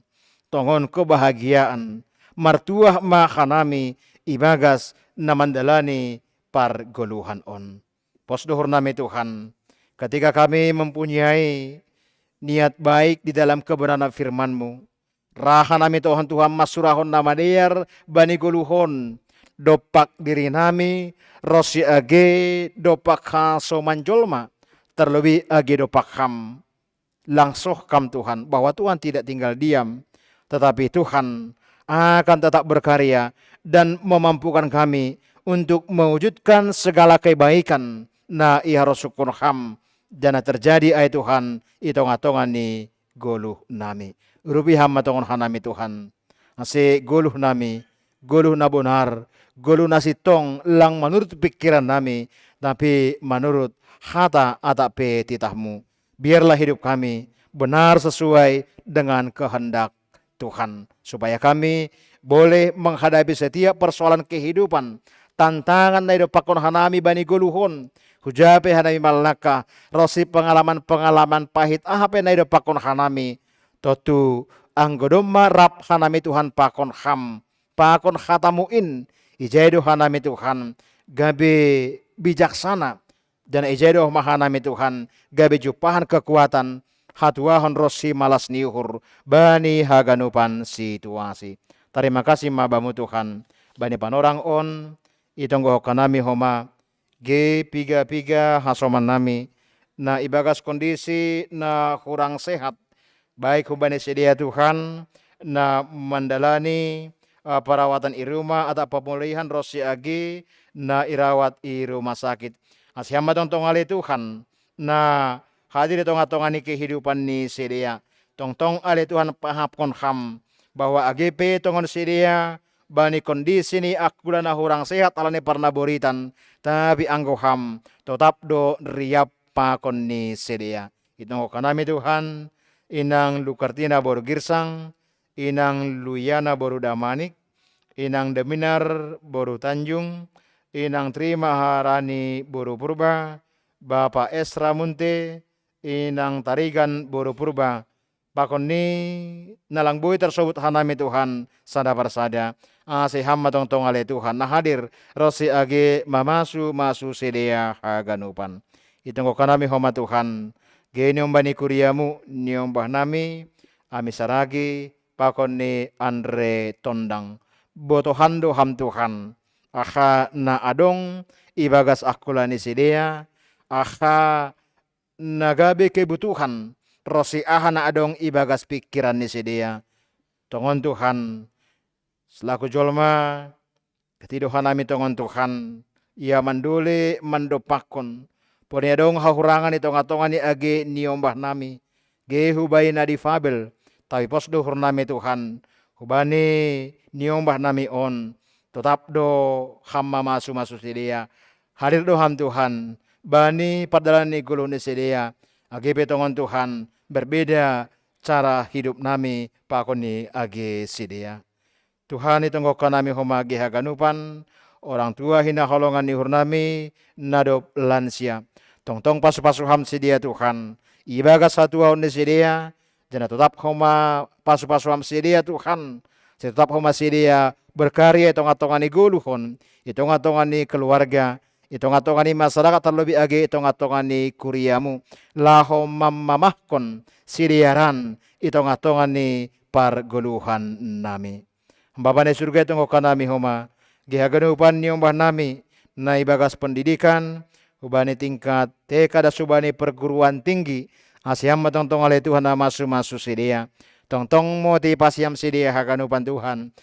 Tongon kebahagiaan. Martuah makanami ibagas namandalani par goluhan on. Posdohor nami Tuhan, ketika kami mempunyai niat baik di dalam kebenaran firman-Mu, raha nami Tuhan masurahon nama diar bani goluhon, dopak diri nami, rosi age dopak haso manjolma, terlebih age dopak ham. Langsoh kam Tuhan, bahwa Tuhan tidak tinggal diam, tetapi Tuhan akan tetap berkarya dan memampukan kami untuk mewujudkan segala kebaikan na iharosukun ham jana terjadi ay Tuhan itong-atongan ni goluh nami. Rupi ham matongon hanami Tuhan. Asi goluh nami, goluh na benar, goluh na sitong lang menurut pikiran nami, tapi menurut hata atape titahmu. Biarlah hidup kami benar sesuai dengan kehendak Tuhan. supaya kami boleh menghadapi setiap persoalan kehidupan, tantangan na pakon hanami bani guluhon, hujape hanami malaka, rosi pengalaman-pengalaman pahit ahape na pakon hanami, totu anggodoma rap hanami Tuhan pakon hatamuin, ijaido hanami Tuhan, gabe bijaksana, dan ijaido mahanami Tuhan, gabe jupahan kekuatan, hatuahon rosi malas niuhur, bani haganupan situasi. Terima kasih mabamu Tuhan, bani panorang on, itonggo kanami homa, ge piga-piga hasoman nami, na ibagas kondisi na kurang sehat, baik hubani sedia Tuhan, na mandalani perawatan i rumah atau pemulihan rosi agi, na irawat i rumah sakit. Asyama tong ali Tuhan, na hadir di tengah-tengah ni kehidupan ni sedia. Tong ali Tuhan pahapkon ham, bahwa AGP tongon sedia, bani kondisi ni akula na hurang sehat alani parnaboritan, tapi anggoham tetap do riap pakon ni sedia. Itong kanami Tuhan, inang Lukartina boru girsang, inang Luyana boru damanik, inang Deminar boru Tanjung, inang Terima Harani boru purba, Bapak Esra Munte, inang Tarigan boru purba, pakon ni nalang bui tersebut hanami Tuhan sada persada. Asih hamba tong ale Tuhan nah hadir rosi age masu sedia haganupan. Itunggo kanami homa Tuhan. Geniom bani kuriamu niom nami ami saragi pakon ni Andre Tondang. Botohando ham Tuhan. Aha na adong ibagas akulani sedia. Aha nagabe kebutuhan. Rosi aha na adong ibagas pikiran ni sedia. Tongon Tuhan, selaku jolma, ketiduhan nami tongon Tuhan, ia manduli mandopakon, poni adong hahurangan ni tonga-tonga ni age niombah nami, ge hubai na difabel, tapi pos duhur nami Tuhan, hubani niombah nami on, tetap do hamma masu sedia, hadir do ham Tuhan, bani padalan ni gulu ni sedia, age petongon Tuhan, berbeda cara hidup nami pakoni age sedia. Tuhan itonggokan nami homa age haganupan, orang tua hina holongan ni hurnami, nadop lansia. Tong pasu-pasu ham sedia Tuhan, ibaga satu haun ni sedia, jana tetap homa pasu-pasu ham sedia Tuhan, tetap homa sedia berkarya itonga-tonga ni guluhon, itonga-tonga ni keluarga, itonga-tonga ni masyarakat terlebih age itonga-tonga ni kuriamu, laho mamamahkon siriaran itonga-tonga ni pargoluhan nami. Bapa ni surga itonggo kanami homa, gihaganupan niombah nami, na ibagas pendidikan, hubani tingkat TK da subani perguruan tinggi, asyam matong-tong ale Tuhan na masu sedia. Tong motivasi am sedia haganupan Tuhan.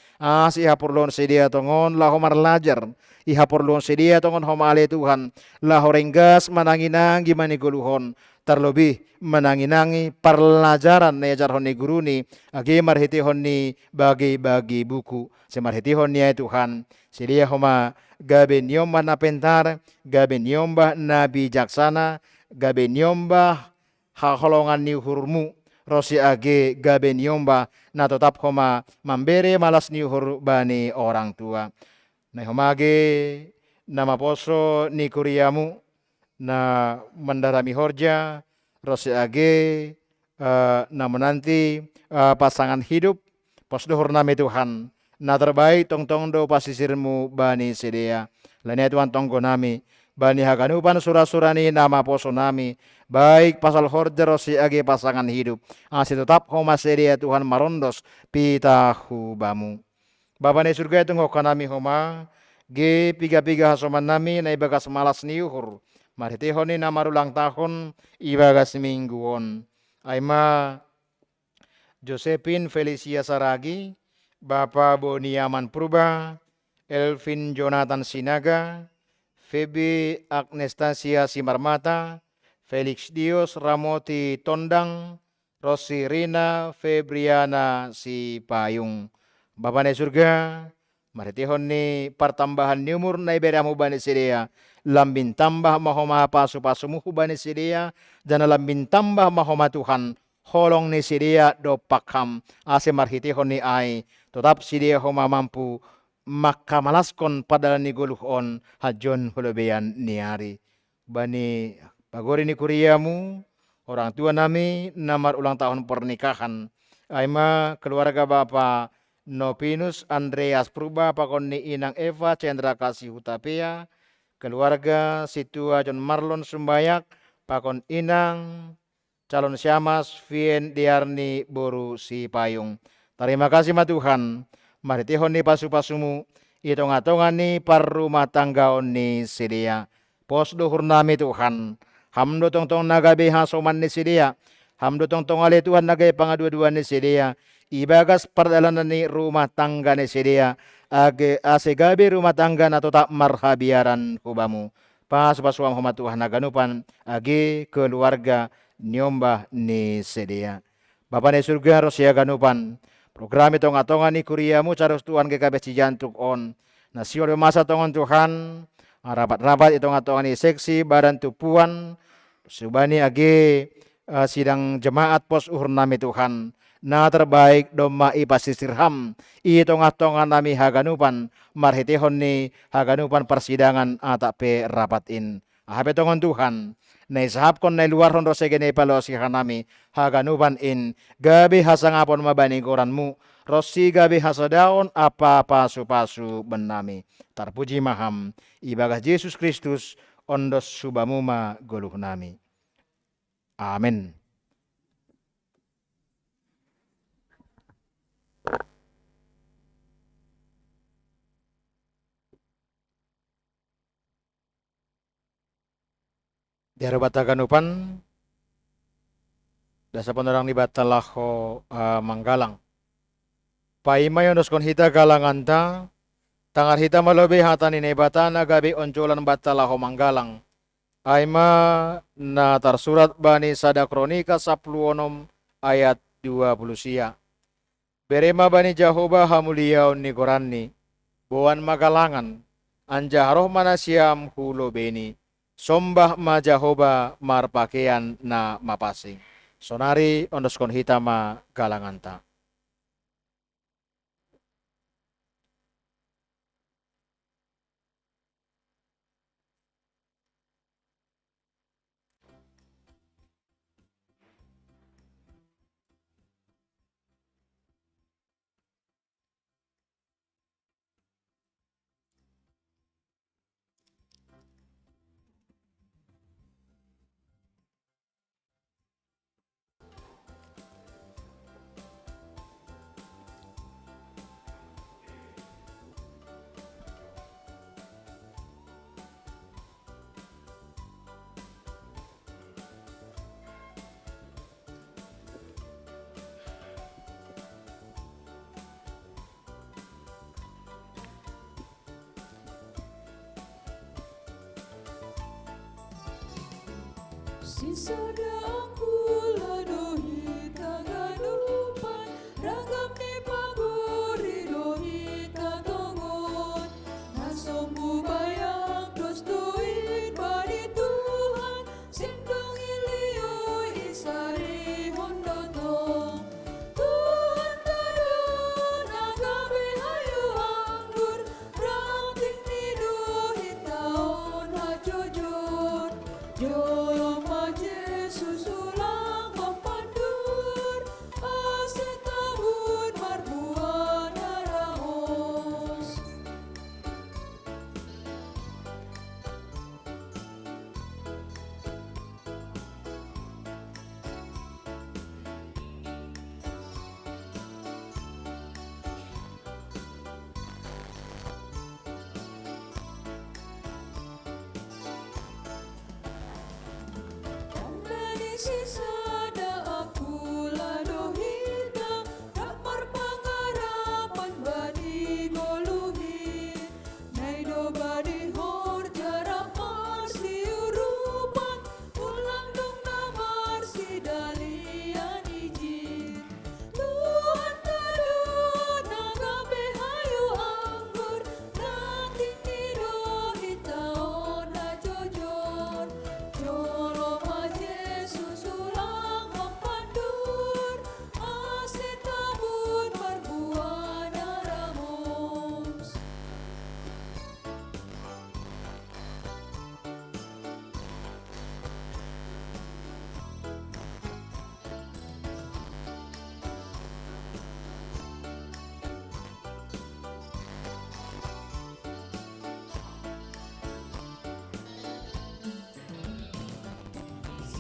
Iha perluan sedia tongon laho marlajar. Iha perluan sedia tongon homa ale Tuhan. Laho renggas mananginang gimana guluhon. Terlebih menanginangi perlajaran na yajarhon ni guru ni. Agi marhitihon ni bagi-bagi buku. Semarhitihon ni Tuhan. Sedia homa gabe nyombah na pentar. Gabe nyombah na bijaksana. Gabe nyombah haholongan ni hurmu. Rosi age gabe niomba na tetap homa mambere malas niuhur bani orang tua. Na homa age nama poso ni kuriamu na mendarami horja. Rosi age na menanti pasangan hidup pos duhur nami Tuhan. Na terbaik tong do pasisirmu bani sedia. Lainnya Tuhan tonggo nami. Bani haganupan surah-surani nama poso nami. Baik pasal horja rosi age pasangan hidup. Asih tetap homa sedia Tuhan marondos pita hubamu. Bapa ni surga tunggu kanami homa. Ge piga-piga hasoman nami na ibagas malas niuhur. Maritihoni na marulang tahun ibagas mingguon. Aima Josephine Felicia Saragi. Bapak Boniaman Purba. Elvin Jonathan Sinaga. Feby Agnestasia Simarmata, Felix Dios Ramoti Tondang, Rosi Rina Febriana Sipayung. Bapa ni surga, maritihon ni pertambahan ni umur na iberamu bani sedia, lambin tambah mahoma pasu-pasumu bani sedia, dan lambin tambah mahoma Tuhan, holong ni sidia do pakham ase marhiti honi ai tetap sidia homa mampu maka malaskon pada ni goluh on hajon holobean niari bani pagori ni kuriamu orang tua nami namar ulang tahun pernikahan aima keluarga Bapak Nopinus Andreas Purba pakon ni Inang Eva Cendra Kasih Hutapea keluarga Situa John Marlon Sumbayak pakon Inang calon Syamas Vien Diarni Boru Si Payung. Terima kasih ma Tuhan. Mari tihon ni pasu-pasumu itongatongan ni par rumah tangga ni sedia. Pos duhur nami Tuhan. Hamdo tong nagabe hasoman ni sedia. Hamdo tong ale Tuhan nagai pangadua-dua ni sedia. Ibagas perdalanan ni rumah tangga ni sedia. Ase gabe rumah tangga na tak marhabiaran hubamu. Pas pasuam homa Tuhan naganupan age keluarga nyombah ni sedia. Bapak ni surga rosia ganupan. Program itu ngatongan ni kuriamu carus Tuhan GKP Cijantung on. Nasiol masa tongon Tuhan. Rapat-rapat itu ngatongan ni seksi badan tupuan. Subani age sidang jemaat pos uhur nami Tuhan. Na terbaik doma ipasisirham. Itu ngatongan nami haganupan. Marhitihon ni haganupan persidangan atape rapatin. Ahape tongon Tuhan. Na isahap kon na luar hondo segene palosi hanami haganuban in gabi hasangapon mabani koranmu rosi gabi hasadaon apa pasu-pasu benami tarpuji maham ibagas Yesus Kristus ondos subamuma goluh nami. Amin. Diaro bataganupan dasa penorang ni batalaho manggalang. Paimayon doskon hita galanganta tangar hita malobe hatani ne batana gabi oncolan batalaho manggalang. Aima na tersurat bani sada kronika 10 ayat 20 sia. Berema bani Jahoba hamuliaun ni koranni boan magalangan anja roh manasiam hulo beni. Sombah ma Jahoba mar pakaian na mapasing. Sonari ondoskon hitama galanganta. Sisada aku ladohi kaganupan ragam ni paguri dohi katongon nasombu bayang dos tuin bani Tuhan sindong iliyo isari hondotong Tuhan tadon agabe hayu anggur ranting ni dohi taon hajojor Jolo ma Jesus ulang mempandur asetahun marbuan arahos Dari sisada aku ladohina Ramar pangarapan bani goluhi Naido bani hor jarak marsi urupan Ulang dong namar si dalian ijin Tuhan tadun nagabe hayu anggur Ranting nido hitaon hajojor Jolo ma Jesus ulang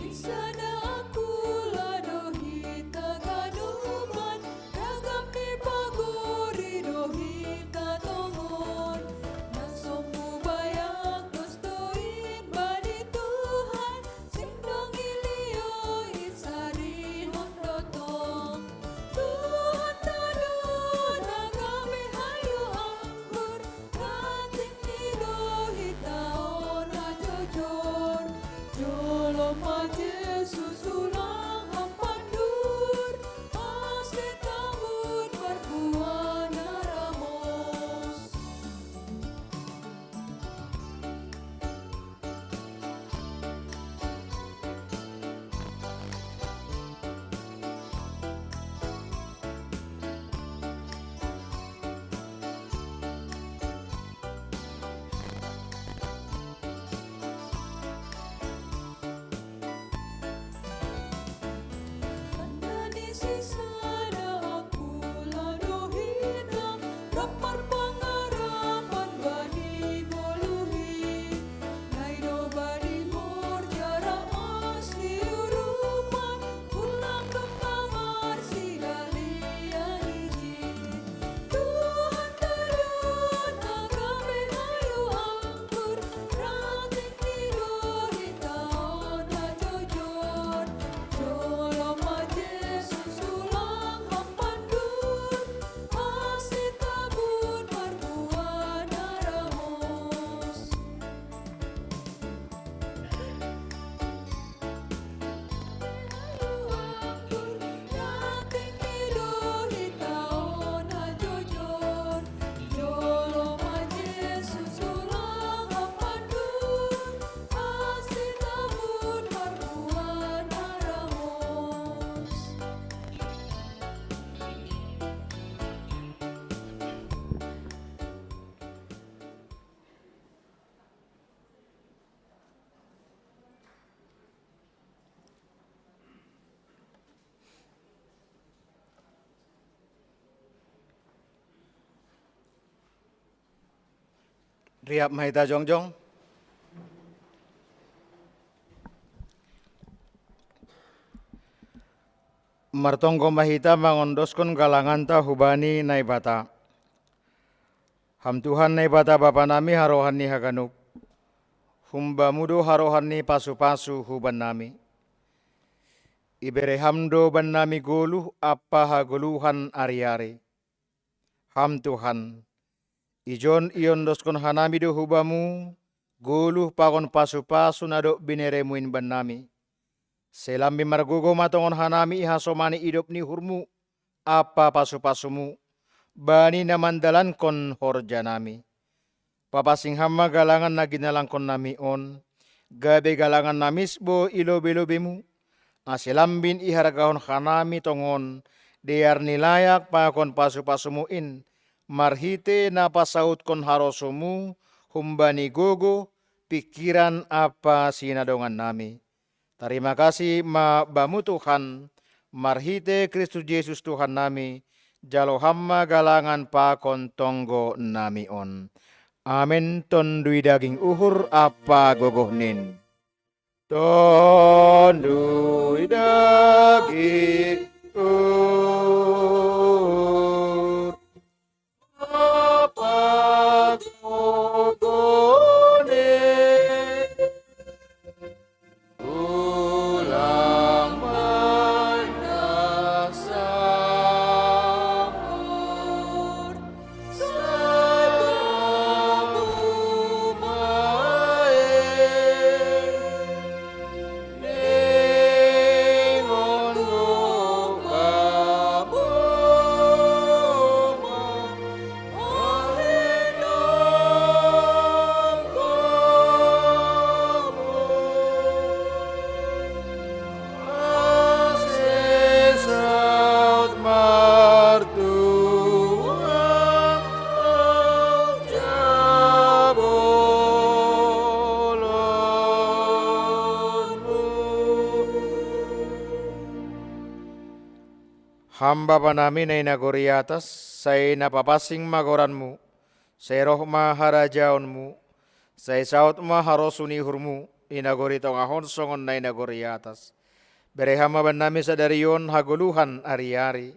Isada aku ladohi tagaduman, ragam di paguri dohi tatongon. Nasombu bayak dostoin bani Tuhan, sindong ilio isari hondotong. Tuhan tadun agame hayu anggur, kating idohi taon ajojor. Joloma Yesus ulang hampandur, ase tambut berbuana ramos. Andani sisada aku ladohina, rapar pangarapan bani goluhi. Naido bani morjara asli urupan, ulang kekamar sidalia hiji. Tuhan tarun agame hayu anggur, rating idohi taon ajojor. Joloma Yesus ulang hampandur, ase tabun berbuana ramos. Rating idohi taon ajojor. Joloma Yesus ulang hampandur, ase tabun berbuana ramos. Riap mahita jongjong. Martonggo mahita mangondoskon galanganta hubani naibata. Ham Tuhan naibata bapa nami harohani haganuk. Humba mudo harohani pasu-pasu huban nami. Ibere hamdo ban nami goluh apa hagoluhan ari-ari. Ham Tuhan, ijon iondoskon hanami do hubamu, goluh pakon pasu-pasu nado bineremuin ban nami. Selambi margogo matongon hanami ihasomani idop ni hurmu, apa pasu-pasumu, bani namandalan kon horja nami. Papasing hama galangan na ginalangkon nami on, gabe galangan namisbo ilobe-lobemu, aselambin iharagahon hanami tongon, dear nilayak pakon pasu-pasumuin, marhite na pasaut kon harosumu, humbani gogo, pikiran apa sinadongan nami. Terima kasih bamu Tuhan, marhite Kristus Yesus Tuhan nami, jalo hamma galangan pakon tonggo nami on. Amin tondui daging uhur apa gogohnin. Tondui daging uhur apa gogohnin. Ulang menasambur sabamu baik, ningon lukamu mahinom kamu. Saut martuan jabolonmu. Hamba panami na inagori atas, say napapasing magoranmu, say roh maharajaonmu, say saut maharosuni hurmu, inagori tongahon songon na inagori atas. Bere hama banami sadarion haguluhan ari-ari.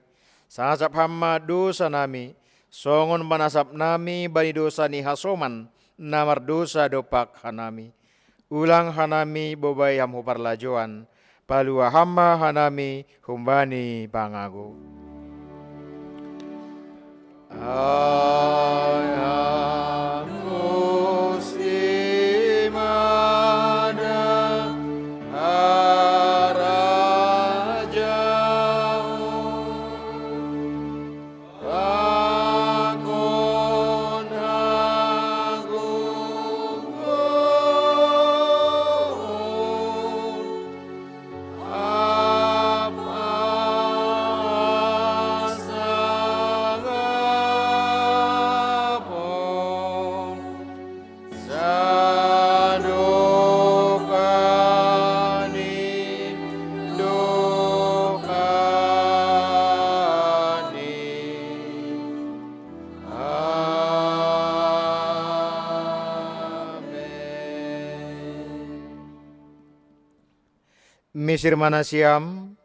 Sasap hama dosa nami, songon manasap nami bani dosa ni hasoman, namar dosa dopak hanami. Ulang hanami bobai ham huparlajoan, palua hama hanami humbani pangago. Misir manasiam,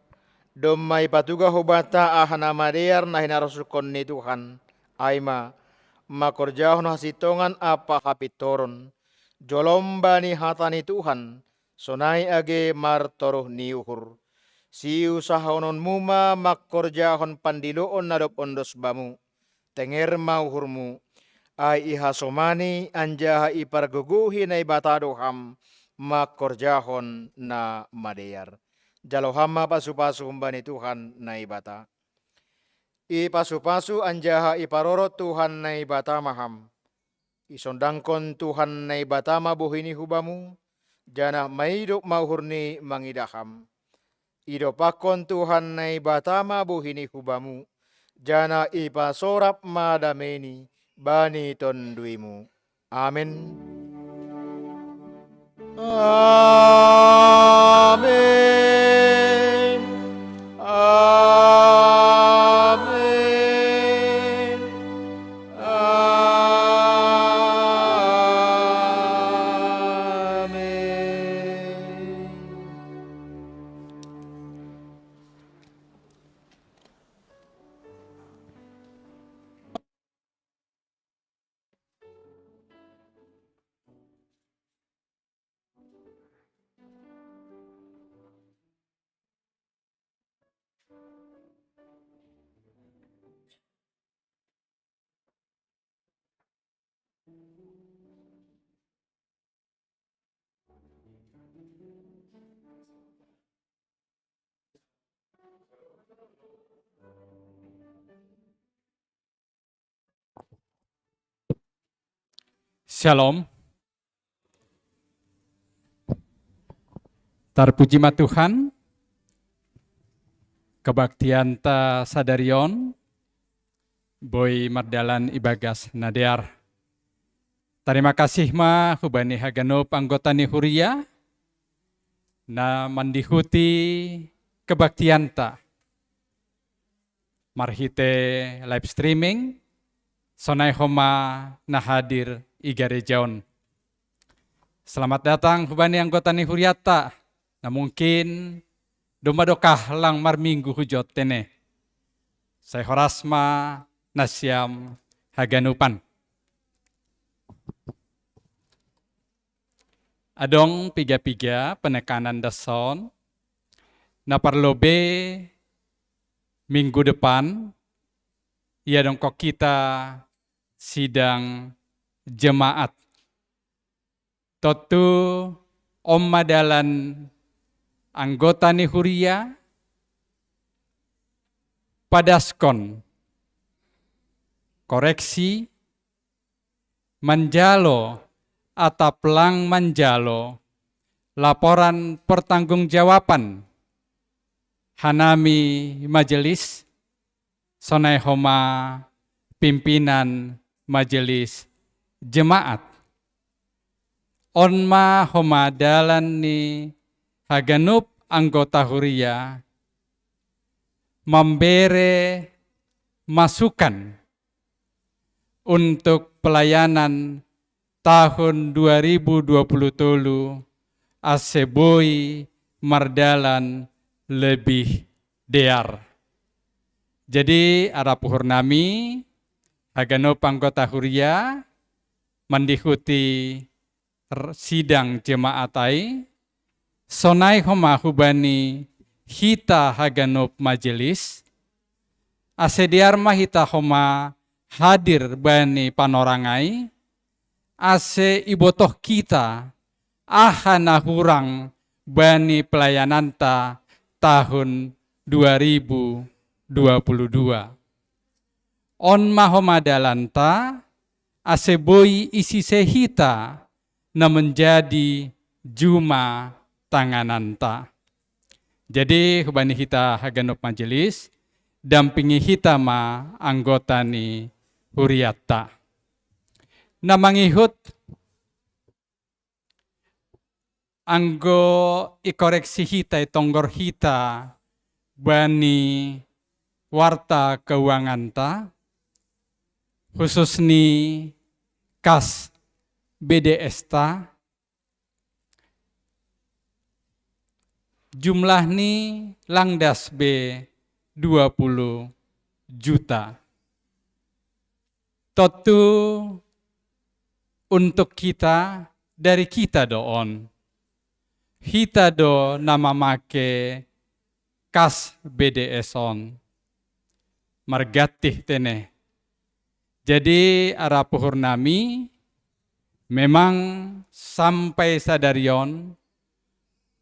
domai patuga hobata ahana madear nahina rasukon ni Tuhan, aima makorjahon hasitongan apa kapitoron, jolomba ni hatani Tuhan, sonai age martoroh ni uhur. Si usahonon muma makorjahon pandiloon nadop ondos bamu, tenger mauhurmu, ai ihasomani anjaha iparguguhi na ibatadoham, makorjahon na madear. Jalohama pasu-pasu humbani Tuhan na ibata. Ipasu-pasu anjaha iparoro Tuhan na ibata maham. Isondangkon Tuhan na ibata mabuhini hubamu, jana maidok mauhurni mangidaham. Idopakon Tuhan na ibata mabuhini hubamu, jana ipasorap madameni bani tonduimu. Amin. Amin. Amin. Amin. Shalom. Tarpuji ma Tuhan, kebaktian ta sadarion, boy mardalan ibagas nadear. Terima kasih ma hubani haganop anggota ni huria, na mandihuti kebaktian ta. Marhite live streaming, sonai homa na hadir igarejaon. Selamat datang hubani anggota ni huriata, na mungkin domadokah lang marminggu hujot tene. Saya horasma nasyam haganupan. Adong piga-piga penekanan dason, na parlobe minggu depan, ia dong kok kita sidang jemaat. Totu om madalan anggota ni huria, padaskon, koreksi, manjalo, ataplang manjalo, laporan pertanggungjawaban, hanami majelis, sonai homa pimpinan majelis jemaat. Onma homa dalan ni haganup anggota huria, memberi masukan untuk pelayanan tahun 2023 aseboi mardalan lebih dear. Jadi ara puhurnami hagano anggota huria mendikuti sidang jemaatai sonai homa hubani hita haganop majelis asediar mahita homa hadir bani panorangai ase ibotoh kita ahana hurang bani pelayananta tahun 2022 on mahomadalanta aseboi isi sehita na menjadi juma tangananta. Jadi hubani kita haganop majelis dampingi hita ma anggota ni huriata. Na mangihut anggo ikoreksi hita itonggor hita bani warta keuanganta khusus ni kas BDS ta jumlah ni langdas B 20 juta. Totu untuk kita dari kita doon. Kita do nama make kas BDS on. Margatih tene. Jadi ara puhurnami memang sampai sadarion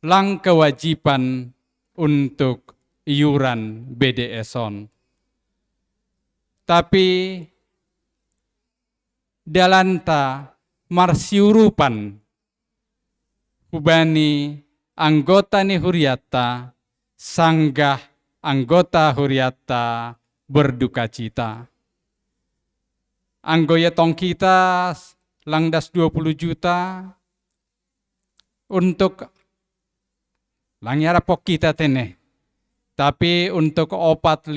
lang kewajiban untuk iuran BDS on. Tapi dalanta marsiurupan hubani anggota ni huriata sanggah anggota huriata berduka cita. Anggoya tong kita langdas 20 juta untuk langyarapok kita tene. Tapi untuk 45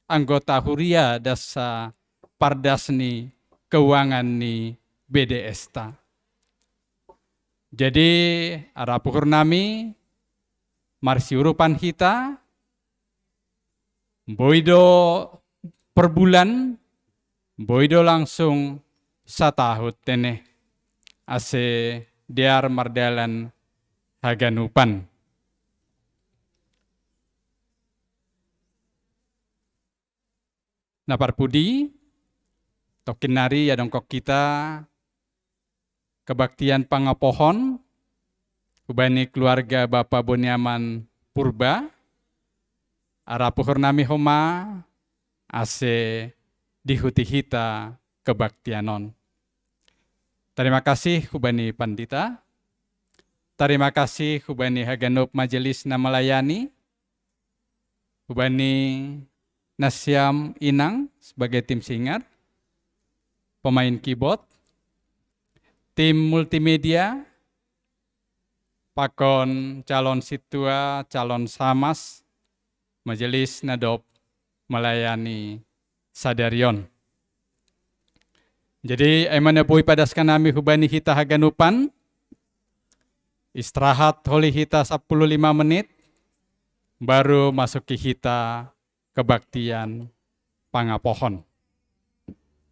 anggota huria dasa pardas ni keuangan ni BDS ta. Jadi ara puhurnami marsiurupan kita boido per bulan boido langsung satahut tene ase diar mardalan haganupan. Napar pudi tokinari ya dongkok kita kebaktian pangapohon ubani keluarga Bapak Boniaman Purba ara puhurnami homa ase dihuti hita kebaktianon. Terima kasih hubani pandita. Terima kasih hubani haganop majelis na melayani. Hubani Nasyam Inang sebagai tim singar, pemain keyboard, tim multimedia, pakon calon situa, calon samas, majelis nadop melayani sadarion. Jadi emana pui padaskan nami hubani hita haganupan, istirahat holi hita 15 menit, baru masuki hita kebaktian pangapohon.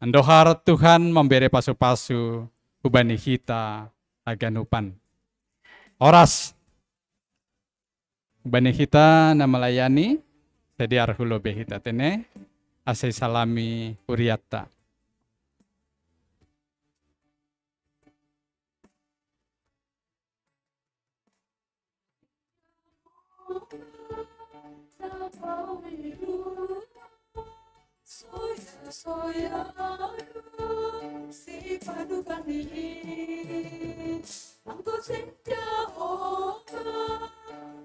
Andohar Tuhan memberi pasu-pasu hubani hita haganupan. Oras hubani hita na melayani sediar hulobe hita tene asai salami huriata. Soya si padukan ini angko senja oka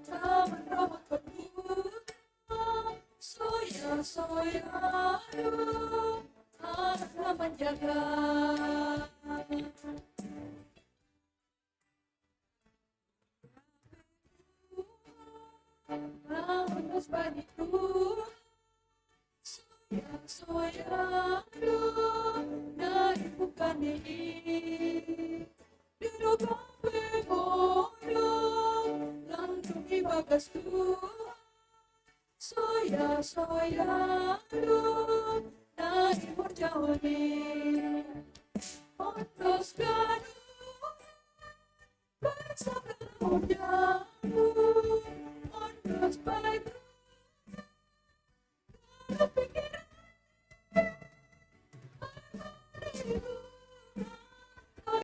taman ramah penuh soya anak menjaga Terus panitu soya dari bukan ini di doa bagas Tuhan, soya lu na imor jawani, ondos ganu bersama jamu, ondos baik pikiran.